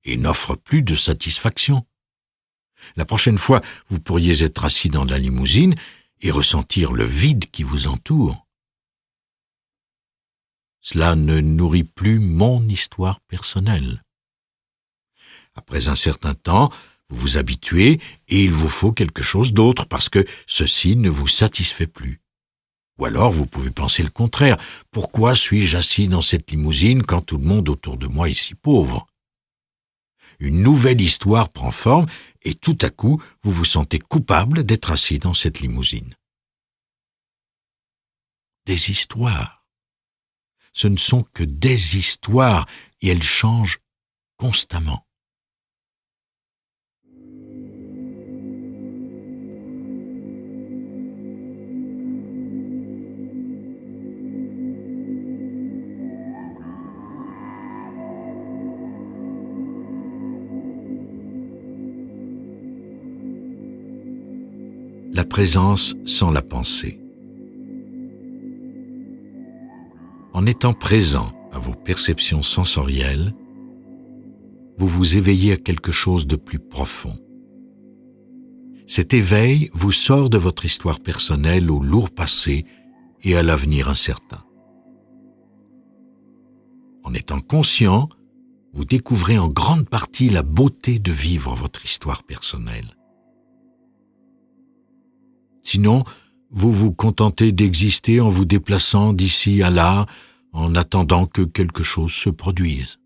et n'offre plus de satisfaction. La prochaine fois, vous pourriez être assis dans la limousine et ressentir le vide qui vous entoure. Cela ne nourrit plus mon histoire personnelle. Après un certain temps, vous vous habituez et il vous faut quelque chose d'autre parce que ceci ne vous satisfait plus. Ou alors vous pouvez penser le contraire. Pourquoi suis-je assis dans cette limousine quand tout le monde autour de moi est si pauvre ? Une nouvelle histoire prend forme et tout à coup, vous vous sentez coupable d'être assis dans cette limousine. Des histoires. Ce ne sont que des histoires et elles changent constamment. La présence sans la pensée. En étant présent à vos perceptions sensorielles, vous vous éveillez à quelque chose de plus profond. Cet éveil vous sort de votre histoire personnelle au lourd passé et à l'avenir incertain. En étant conscient, vous découvrez en grande partie la beauté de vivre votre histoire personnelle. Sinon, vous vous contentez d'exister en vous déplaçant d'ici à là, en attendant que quelque chose se produise.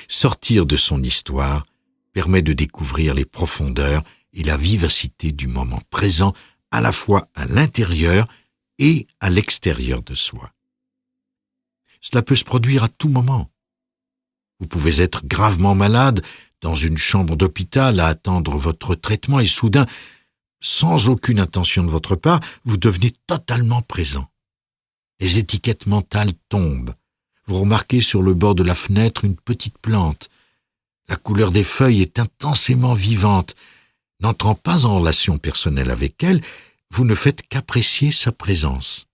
Sortir de son histoire permet de découvrir les profondeurs et la vivacité du moment présent, à la fois à l'intérieur et à l'extérieur de soi. Cela peut se produire à tout moment. Vous pouvez être gravement malade, dans une chambre d'hôpital à attendre votre traitement et soudain, sans aucune intention de votre part, vous devenez totalement présent. Les étiquettes mentales tombent. Vous remarquez sur le bord de la fenêtre une petite plante. La couleur des feuilles est intensément vivante. N'entrant pas en relation personnelle avec elle, vous ne faites qu'apprécier sa présence.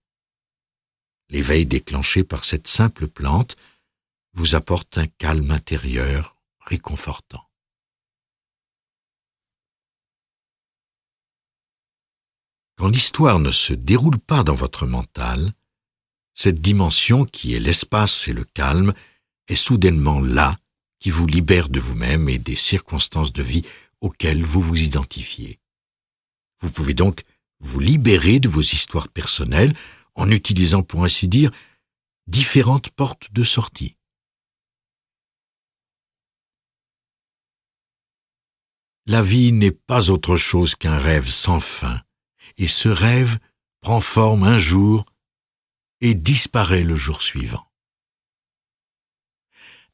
L'éveil déclenché par cette simple plante vous apporte un calme intérieur réconfortant. Quand l'histoire ne se déroule pas dans votre mental, cette dimension qui est l'espace et le calme est soudainement là, qui vous libère de vous-même et des circonstances de vie auxquelles vous vous identifiez. Vous pouvez donc vous libérer de vos histoires personnelles en utilisant, pour ainsi dire, différentes portes de sortie. La vie n'est pas autre chose qu'un rêve sans fin, et ce rêve prend forme un jour et disparaît le jour suivant.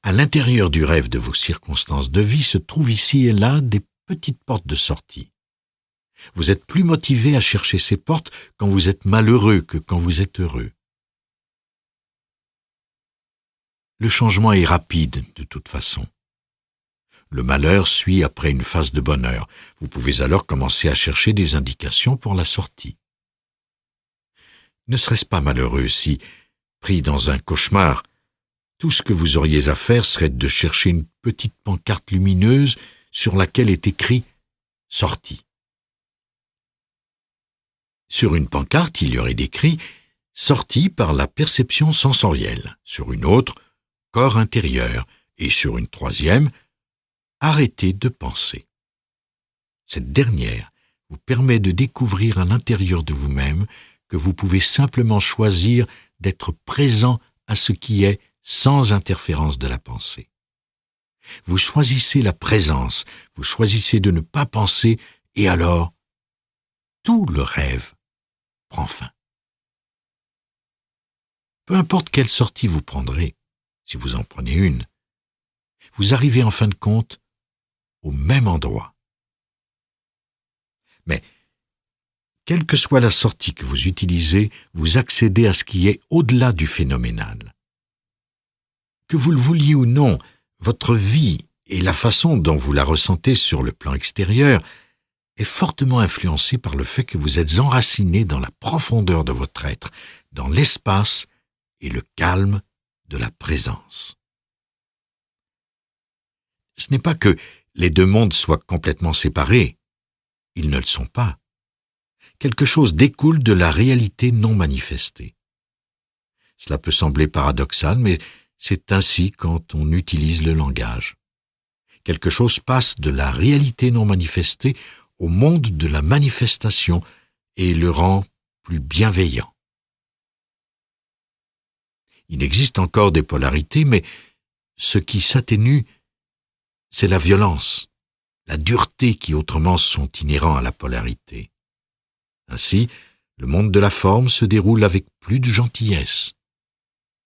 À l'intérieur du rêve de vos circonstances de vie se trouvent ici et là des petites portes de sortie. Vous êtes plus motivé à chercher ces portes quand vous êtes malheureux que quand vous êtes heureux. Le changement est rapide de toute façon. Le malheur suit après une phase de bonheur. Vous pouvez alors commencer à chercher des indications pour la sortie. Ne serait-ce pas malheureux si, pris dans un cauchemar, tout ce que vous auriez à faire serait de chercher une petite pancarte lumineuse sur laquelle est écrit « Sortie ». Sur une pancarte, il y aurait décrit « Sortie par la perception sensorielle », sur une autre « Corps intérieur » et sur une troisième « Arrêtez de penser ». Cette dernière vous permet de découvrir à l'intérieur de vous-même que vous pouvez simplement choisir d'être présent à ce qui est sans interférence de la pensée. Vous choisissez la présence, vous choisissez de ne pas penser, et alors, tout le rêve prend fin. Peu importe quelle sortie vous prendrez, si vous en prenez une, vous arrivez en fin de compte au même endroit. Mais, quelle que soit la sortie que vous utilisez, vous accédez à ce qui est au-delà du phénoménal. Que vous le vouliez ou non, votre vie et la façon dont vous la ressentez sur le plan extérieur est fortement influencée par le fait que vous êtes enraciné dans la profondeur de votre être, dans l'espace et le calme de la présence. Ce n'est pas que les deux mondes soient complètement séparés. Ils ne le sont pas. Quelque chose découle de la réalité non manifestée. Cela peut sembler paradoxal, mais c'est ainsi quand on utilise le langage. Quelque chose passe de la réalité non manifestée au monde de la manifestation et le rend plus bienveillant. Il existe encore des polarités, mais ce qui s'atténue, c'est la violence, la dureté qui autrement sont inhérents à la polarité. Ainsi, le monde de la forme se déroule avec plus de gentillesse,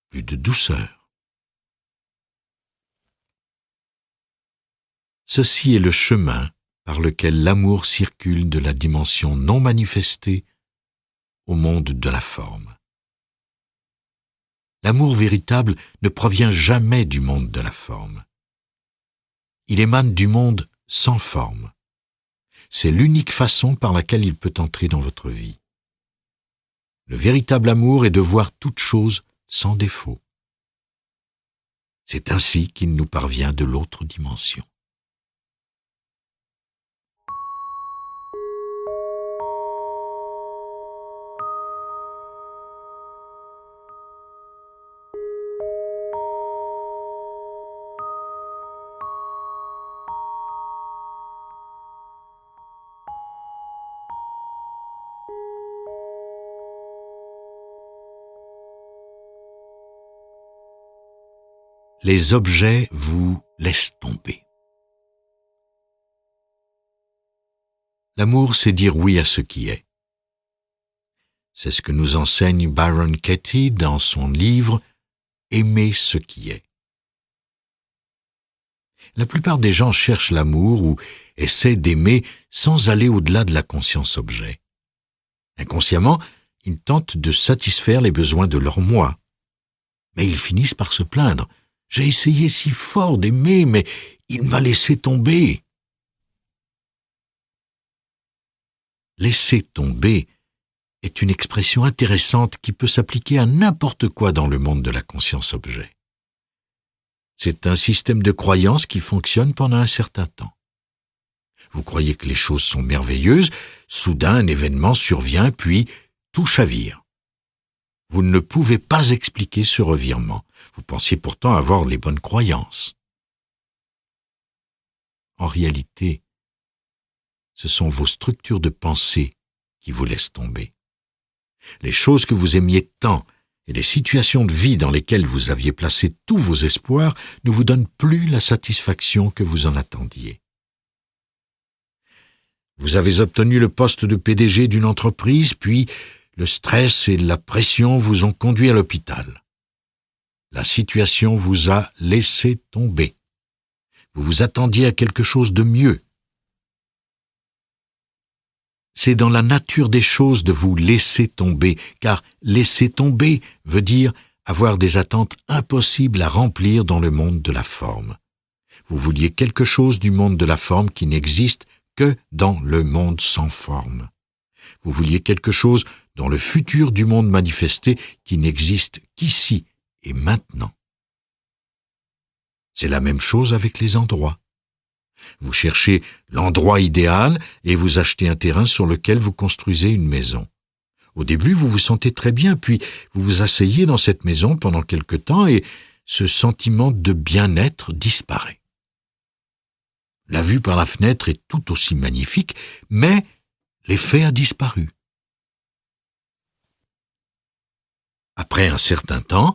plus de douceur. Ceci est le chemin par lequel l'amour circule de la dimension non manifestée au monde de la forme. L'amour véritable ne provient jamais du monde de la forme. Il émane du monde sans forme. C'est l'unique façon par laquelle il peut entrer dans votre vie. Le véritable amour est de voir toute chose sans défaut. C'est ainsi qu'il nous parvient de l'autre dimension. Les objets vous laissent tomber. L'amour, c'est dire oui à ce qui est. C'est ce que nous enseigne Byron Katie dans son livre « Aimer ce qui est ». La plupart des gens cherchent l'amour ou essaient d'aimer sans aller au-delà de la conscience objet. Inconsciemment, ils tentent de satisfaire les besoins de leur moi. Mais ils finissent par se plaindre. J'ai essayé si fort d'aimer, mais il m'a laissé tomber. » Laisser tomber est une expression intéressante qui peut s'appliquer à n'importe quoi dans le monde de la conscience-objet. C'est un système de croyance qui fonctionne pendant un certain temps. Vous croyez que les choses sont merveilleuses, soudain un événement survient, puis tout chavire. Vous ne pouvez pas expliquer ce revirement. Vous pensiez pourtant avoir les bonnes croyances. En réalité, ce sont vos structures de pensée qui vous laissent tomber. Les choses que vous aimiez tant et les situations de vie dans lesquelles vous aviez placé tous vos espoirs ne vous donnent plus la satisfaction que vous en attendiez. Vous avez obtenu le poste de PDG d'une entreprise, puis le stress et la pression vous ont conduit à l'hôpital. La situation vous a laissé tomber. Vous vous attendiez à quelque chose de mieux. C'est dans la nature des choses de vous laisser tomber, car laisser tomber veut dire avoir des attentes impossibles à remplir dans le monde de la forme. Vous vouliez quelque chose du monde de la forme qui n'existe que dans le monde sans forme. Vous vouliez quelque chose dans le futur du monde manifesté qui n'existe qu'ici et maintenant. C'est la même chose avec les endroits. Vous cherchez l'endroit idéal et vous achetez un terrain sur lequel vous construisez une maison. Au début, vous vous sentez très bien, puis vous vous asseyez dans cette maison pendant quelque temps et ce sentiment de bien-être disparaît. La vue par la fenêtre est tout aussi magnifique, mais l'effet a disparu. Après un certain temps,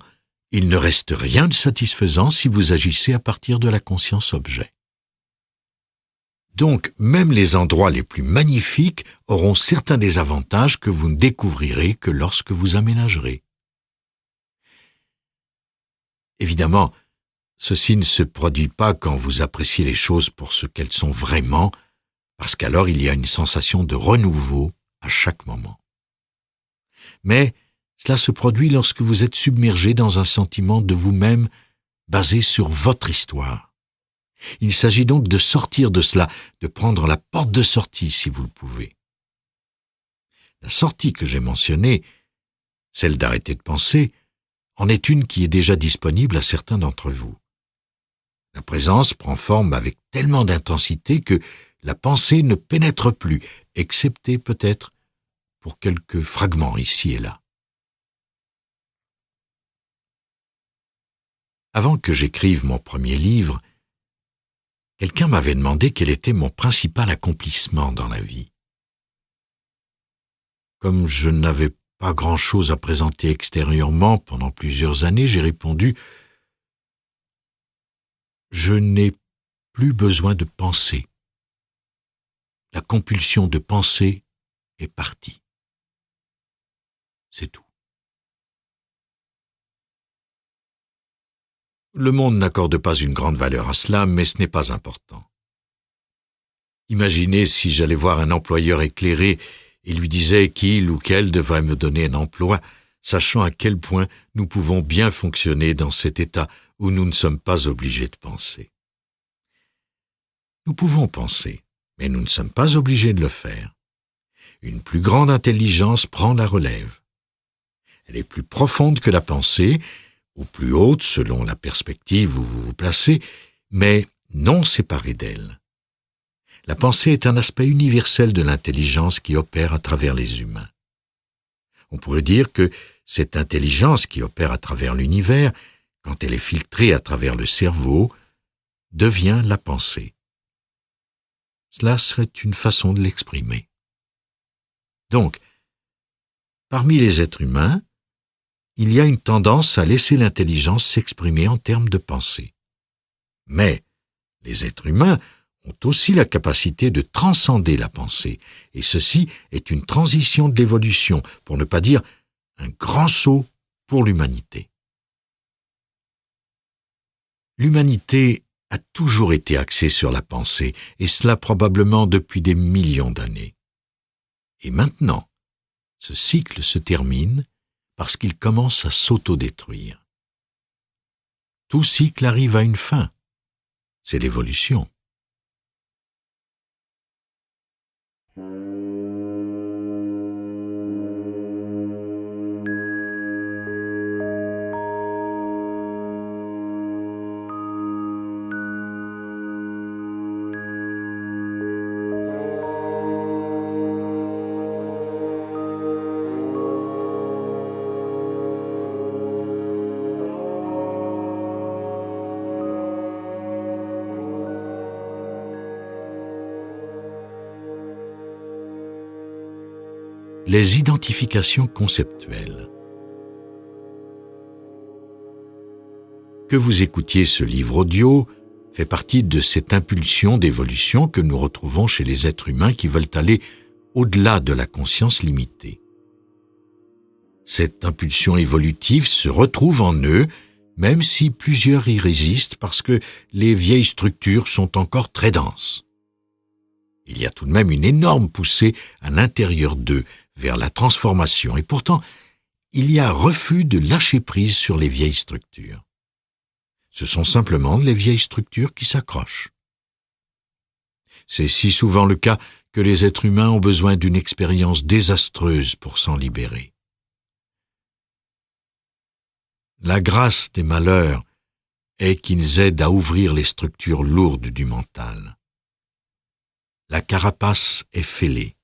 il ne reste rien de satisfaisant si vous agissez à partir de la conscience-objet. Donc, même les endroits les plus magnifiques auront certains désavantages que vous ne découvrirez que lorsque vous aménagerez. Évidemment, ceci ne se produit pas quand vous appréciez les choses pour ce qu'elles sont vraiment, parce qu'alors il y a une sensation de renouveau à chaque moment. Mais cela se produit lorsque vous êtes submergé dans un sentiment de vous-même basé sur votre histoire. Il s'agit donc de sortir de cela, de prendre la porte de sortie si vous le pouvez. La sortie que j'ai mentionnée, celle d'arrêter de penser, en est une qui est déjà disponible à certains d'entre vous. La présence prend forme avec tellement d'intensité que la pensée ne pénètre plus, excepté peut-être pour quelques fragments ici et là. Avant que j'écrive mon premier livre, quelqu'un m'avait demandé quel était mon principal accomplissement dans la vie. Comme je n'avais pas grand-chose à présenter extérieurement pendant plusieurs années, j'ai répondu « Je n'ai plus besoin de penser. La compulsion de penser est partie. C'est tout. » Le monde n'accorde pas une grande valeur à cela, mais ce n'est pas important. Imaginez si j'allais voir un employeur éclairé et lui disais qu'il ou qu'elle devrait me donner un emploi, sachant à quel point nous pouvons bien fonctionner dans cet état où nous ne sommes pas obligés de penser. Nous pouvons penser, mais nous ne sommes pas obligés de le faire. Une plus grande intelligence prend la relève. Elle est plus profonde que la pensée, ou plus haute selon la perspective où vous vous placez, mais non séparée d'elle. La pensée est un aspect universel de l'intelligence qui opère à travers les humains. On pourrait dire que cette intelligence qui opère à travers l'univers, quand elle est filtrée à travers le cerveau, devient la pensée. Cela serait une façon de l'exprimer. Donc, parmi les êtres humains, il y a une tendance à laisser l'intelligence s'exprimer en termes de pensée. Mais les êtres humains ont aussi la capacité de transcender la pensée, et ceci est une transition de l'évolution, pour ne pas dire un grand saut pour l'humanité. L'humanité a toujours été axée sur la pensée, et cela probablement depuis des millions d'années. Et maintenant, ce cycle se termine parce qu'il commence à s'autodétruire. tout cycle arrive à une fin. C'est l'évolution. Les identifications conceptuelles. Que vous écoutiez ce livre audio fait partie de cette impulsion d'évolution que nous retrouvons chez les êtres humains qui veulent aller au-delà de la conscience limitée. Cette impulsion évolutive se retrouve en eux, même si plusieurs y résistent parce que les vieilles structures sont encore très denses. Il y a tout de même une énorme poussée à l'intérieur d'eux vers la transformation, et pourtant, il y a refus de lâcher prise sur les vieilles structures. Ce sont simplement les vieilles structures qui s'accrochent. C'est si souvent le cas que les êtres humains ont besoin d'une expérience désastreuse pour s'en libérer. La grâce des malheurs est qu'ils aident à ouvrir les structures lourdes du mental. La carapace est fêlée.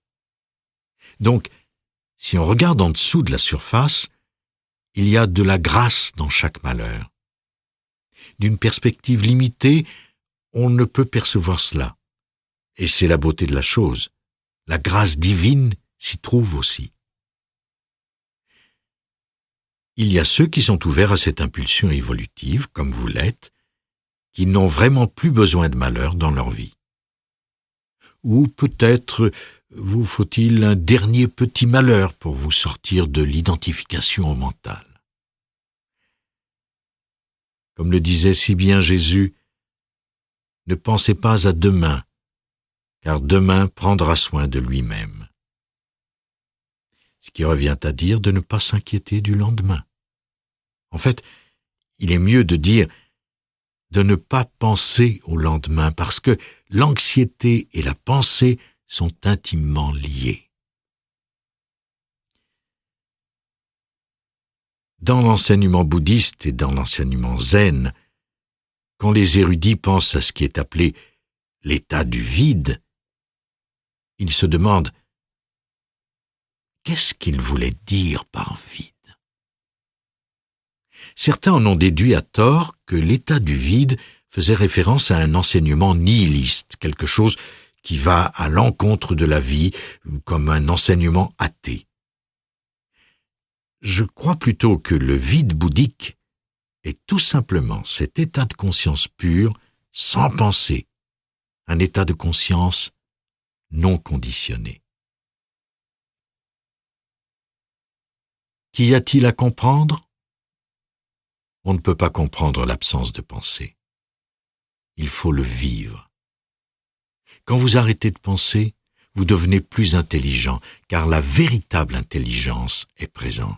Donc, si on regarde en dessous de la surface, il y a de la grâce dans chaque malheur. D'une perspective limitée, on ne peut percevoir cela. Et c'est la beauté de la chose. La grâce divine s'y trouve aussi. Il y a ceux qui sont ouverts à cette impulsion évolutive, comme vous l'êtes, qui n'ont vraiment plus besoin de malheur dans leur vie. Ou peut-être vous faut-il un dernier petit malheur pour vous sortir de l'identification au mental. Comme le disait si bien Jésus, ne pensez pas à demain, car demain prendra soin de lui-même. Ce qui revient à dire de ne pas s'inquiéter du lendemain. En fait, il est mieux de dire de ne pas penser au lendemain, parce que l'anxiété et la pensée sont intimement liées. Dans l'enseignement bouddhiste et dans l'enseignement zen, quand les érudits pensent à ce qui est appelé l'état du vide, ils se demandent qu'est-ce qu'il voulait dire par vide. Certains en ont déduit à tort que l'état du vide faisait référence à un enseignement nihiliste, quelque chose qui va à l'encontre de la vie, comme un enseignement athée. Je crois plutôt que le vide bouddhique est tout simplement cet état de conscience pure, sans pensée, un état de conscience non conditionné. Qu'y a-t-il à comprendre ? On ne peut pas comprendre l'absence de pensée. Il faut le vivre. Quand vous arrêtez de penser, vous devenez plus intelligent, car la véritable intelligence est présente.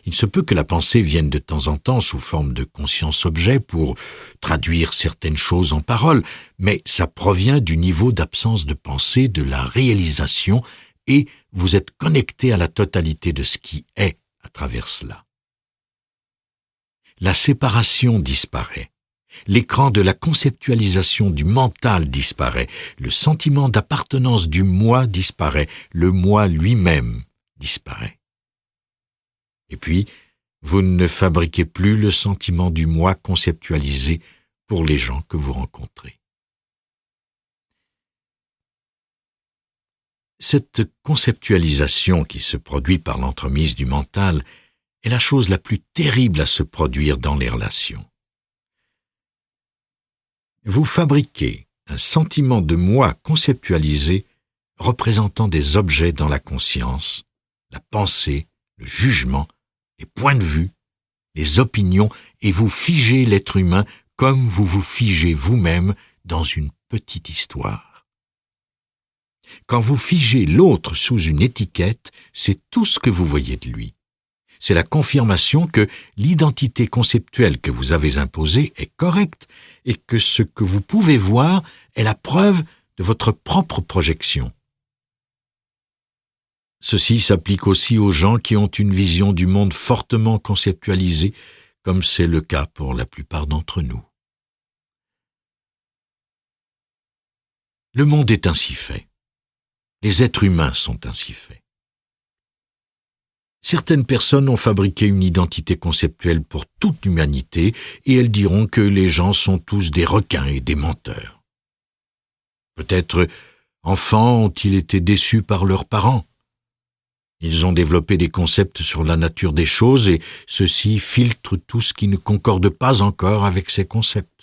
Il se peut que la pensée vienne de temps en temps sous forme de conscience-objet pour traduire certaines choses en paroles, mais ça provient du niveau d'absence de pensée, de la réalisation, et vous êtes connecté à la totalité de ce qui est à travers cela. La séparation disparaît. L'écran de la conceptualisation du mental disparaît. Le sentiment d'appartenance du moi disparaît. Le moi lui-même disparaît. Et puis, vous ne fabriquez plus le sentiment du moi conceptualisé pour les gens que vous rencontrez. Cette conceptualisation qui se produit par l'entremise du mental est la chose la plus terrible à se produire dans les relations. Vous fabriquez un sentiment de moi conceptualisé représentant des objets dans la conscience, la pensée, le jugement, les points de vue, les opinions, et vous figez l'être humain comme vous vous figez vous-même dans une petite histoire. Quand vous figez l'autre sous une étiquette, c'est tout ce que vous voyez de lui. C'est la confirmation que l'identité conceptuelle que vous avez imposée est correcte et que ce que vous pouvez voir est la preuve de votre propre projection. Ceci s'applique aussi aux gens qui ont une vision du monde fortement conceptualisée, comme c'est le cas pour la plupart d'entre nous. Le monde est ainsi fait. Les êtres humains sont ainsi faits. Certaines personnes ont fabriqué une identité conceptuelle pour toute l'humanité et elles diront que les gens sont tous des requins et des menteurs. Peut-être, enfants, ont-ils été déçus par leurs parents. Ils ont développé des concepts sur la nature des choses et ceux-ci filtrent tout ce qui ne concorde pas encore avec ces concepts.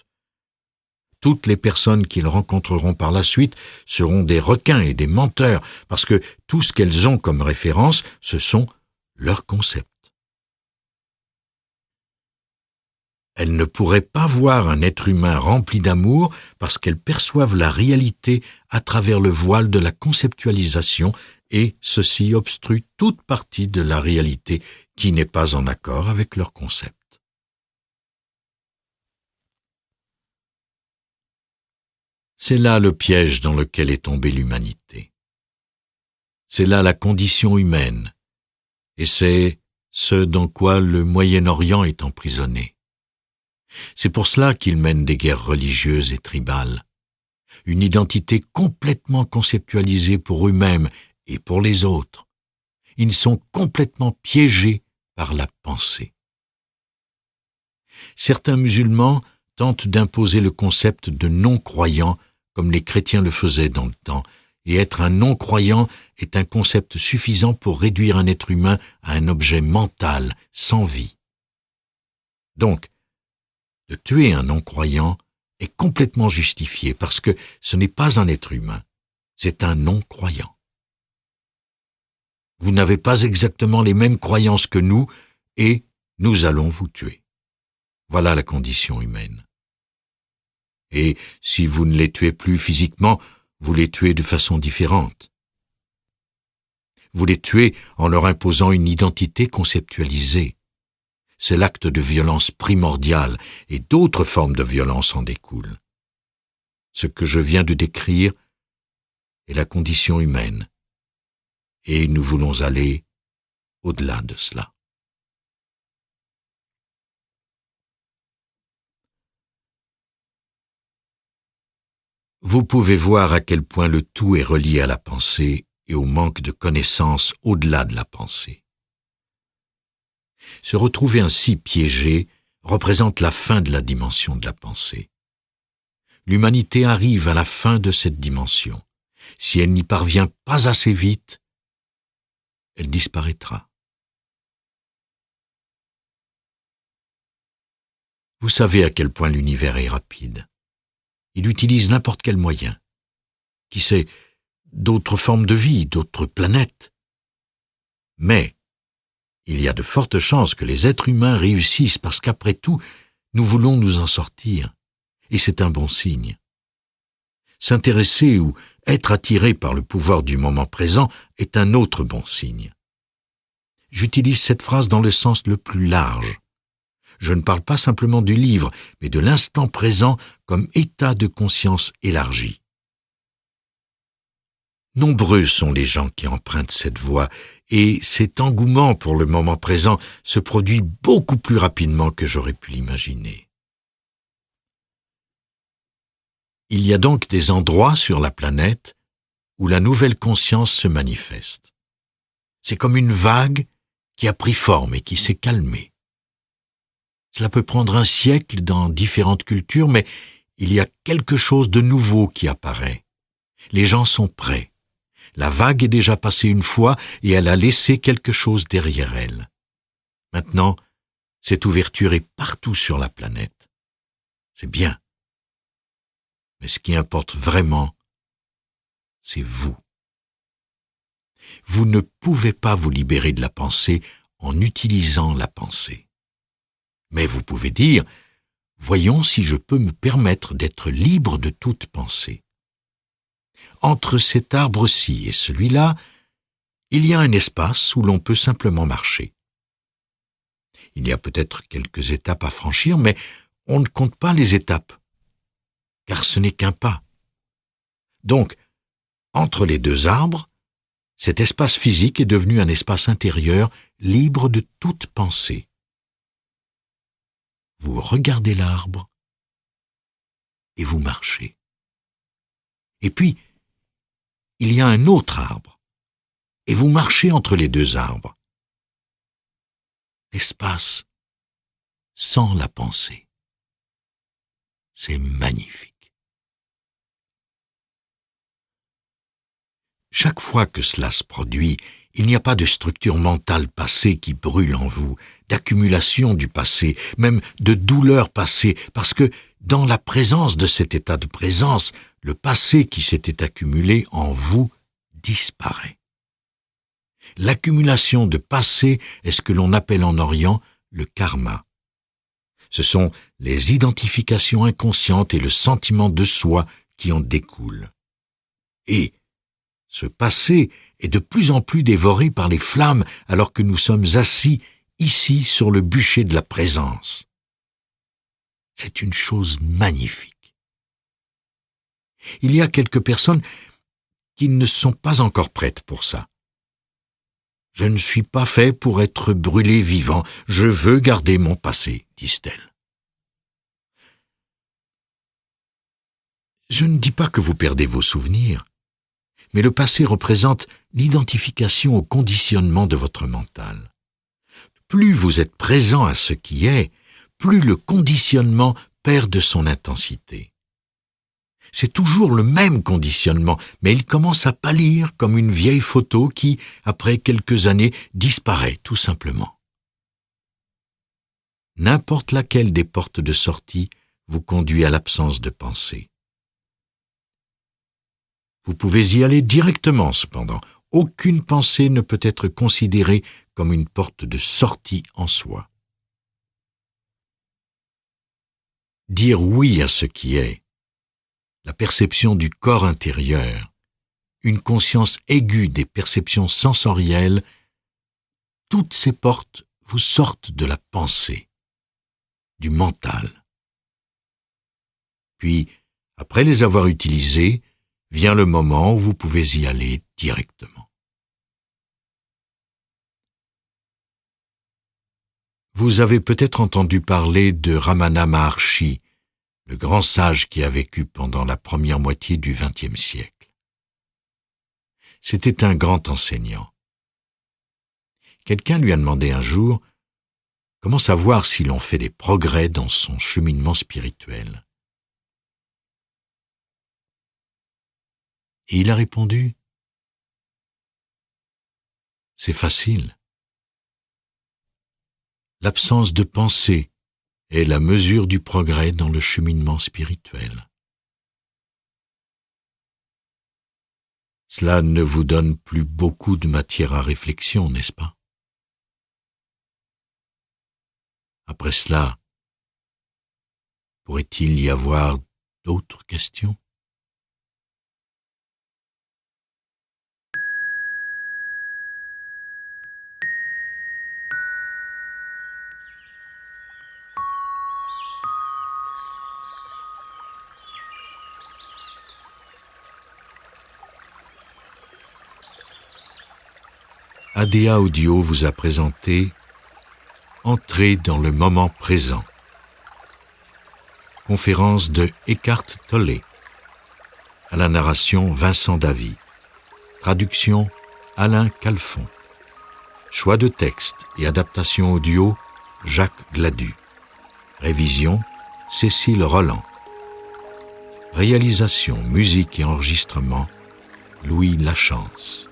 Toutes les personnes qu'ils rencontreront par la suite seront des requins et des menteurs parce que tout ce qu'elles ont comme référence, ce sont leurs concepts. Elles ne pourraient pas voir un être humain rempli d'amour parce qu'elles perçoivent la réalité à travers le voile de la conceptualisation et ceci obstrue toute partie de la réalité qui n'est pas en accord avec leur concept. C'est là le piège dans lequel est tombée l'humanité. C'est là la condition humaine, et c'est ce dans quoi le Moyen-Orient est emprisonné. C'est pour cela qu'ils mènent des guerres religieuses et tribales, une identité complètement conceptualisée pour eux-mêmes et pour les autres. Ils sont complètement piégés par la pensée. Certains musulmans tentent d'imposer le concept de non-croyant comme les chrétiens le faisaient dans le temps, et être un non-croyant est un concept suffisant pour réduire un être humain à un objet mental, sans vie. Donc, de tuer un non-croyant est complètement justifié parce que ce n'est pas un être humain, c'est un non-croyant. Vous n'avez pas exactement les mêmes croyances que nous et nous allons vous tuer. Voilà la condition humaine. Et si vous ne les tuez plus physiquement, vous les tuez de façon différente. Vous les tuez en leur imposant une identité conceptualisée. C'est l'acte de violence primordial et d'autres formes de violence en découlent. Ce que je viens de décrire est la condition humaine. Et nous voulons aller au-delà de cela. Vous pouvez voir à quel point le tout est relié à la pensée et au manque de connaissances au-delà de la pensée. Se retrouver ainsi piégé représente la fin de la dimension de la pensée. L'humanité arrive à la fin de cette dimension. Si elle n'y parvient pas assez vite, elle disparaîtra. Vous savez à quel point l'univers est rapide. Il utilise n'importe quel moyen. Qui sait, d'autres formes de vie, d'autres planètes. Mais il y a de fortes chances que les êtres humains réussissent parce qu'après tout, nous voulons nous en sortir. Et c'est un bon signe. S'intéresser ou être attiré par le pouvoir du moment présent est un autre bon signe. J'utilise cette phrase dans le sens le plus large. Je ne parle pas simplement du livre, mais de l'instant présent comme état de conscience élargi. Nombreux sont les gens qui empruntent cette voie, et cet engouement pour le moment présent se produit beaucoup plus rapidement que j'aurais pu l'imaginer. Il y a donc des endroits sur la planète où la nouvelle conscience se manifeste. C'est comme une vague qui a pris forme et qui s'est calmée. Cela peut prendre un siècle dans différentes cultures, mais il y a quelque chose de nouveau qui apparaît. Les gens sont prêts. La vague est déjà passée une fois et elle a laissé quelque chose derrière elle. Maintenant, cette ouverture est partout sur la planète. C'est bien. Mais ce qui importe vraiment, c'est vous. Vous ne pouvez pas vous libérer de la pensée en utilisant la pensée. Mais vous pouvez dire, voyons si je peux me permettre d'être libre de toute pensée. Entre cet arbre-ci et celui-là, il y a un espace où l'on peut simplement marcher. Il y a peut-être quelques étapes à franchir, mais on ne compte pas les étapes, car ce n'est qu'un pas. Donc, entre les deux arbres, cet espace physique est devenu un espace intérieur libre de toute pensée. Vous regardez l'arbre et vous marchez. Et puis, il y a un autre arbre, et vous marchez entre les deux arbres. L'espace sans la pensée. C'est magnifique. Chaque fois que cela se produit, il n'y a pas de structure mentale passée qui brûle en vous, d'accumulation du passé, même de douleur passée, parce que dans la présence de cet état de présence, le passé qui s'était accumulé en vous disparaît. L'accumulation de passé est ce que l'on appelle en Orient le karma. Ce sont les identifications inconscientes et le sentiment de soi qui en découlent. Et ce passé est de plus en plus dévoré par les flammes alors que nous sommes assis ici sur le bûcher de la présence. C'est une chose magnifique. Il y a quelques personnes qui ne sont pas encore prêtes pour ça. Je ne suis pas fait pour être brûlé vivant, je veux garder mon passé, disent-elles. Je ne dis pas que vous perdez vos souvenirs, mais le passé représente l'identification au conditionnement de votre mental. Plus vous êtes présent à ce qui est, plus le conditionnement perd de son intensité. C'est toujours le même conditionnement, mais il commence à pâlir comme une vieille photo qui, après quelques années, disparaît tout simplement. N'importe laquelle des portes de sortie vous conduit à l'absence de pensée. Vous pouvez y aller directement, cependant. Aucune pensée ne peut être considérée comme une porte de sortie en soi. Dire oui à ce qui est, la perception du corps intérieur, une conscience aiguë des perceptions sensorielles, toutes ces portes vous sortent de la pensée, du mental. Puis, après les avoir utilisées, vient le moment où vous pouvez y aller directement. Vous avez peut-être entendu parler de Ramana Maharshi, le grand sage qui a vécu pendant la première moitié du XXe siècle. C'était un grand enseignant. Quelqu'un lui a demandé un jour comment savoir si l'on fait des progrès dans son cheminement spirituel. Et il a répondu « C'est facile. L'absence de pensée est la mesure du progrès dans le cheminement spirituel. Cela ne vous donne plus beaucoup de matière à réflexion, n'est-ce pas? Après cela, pourrait-il y avoir d'autres questions? ADA Audio vous a présenté Entrez dans le moment présent. Conférence de Eckhart Tolle. À la narration Vincent Davy. Traduction Alain Calfon. Choix de texte et adaptation audio Jacques Gladu. Révision Cécile Roland. Réalisation, musique et enregistrement Louis Lachance.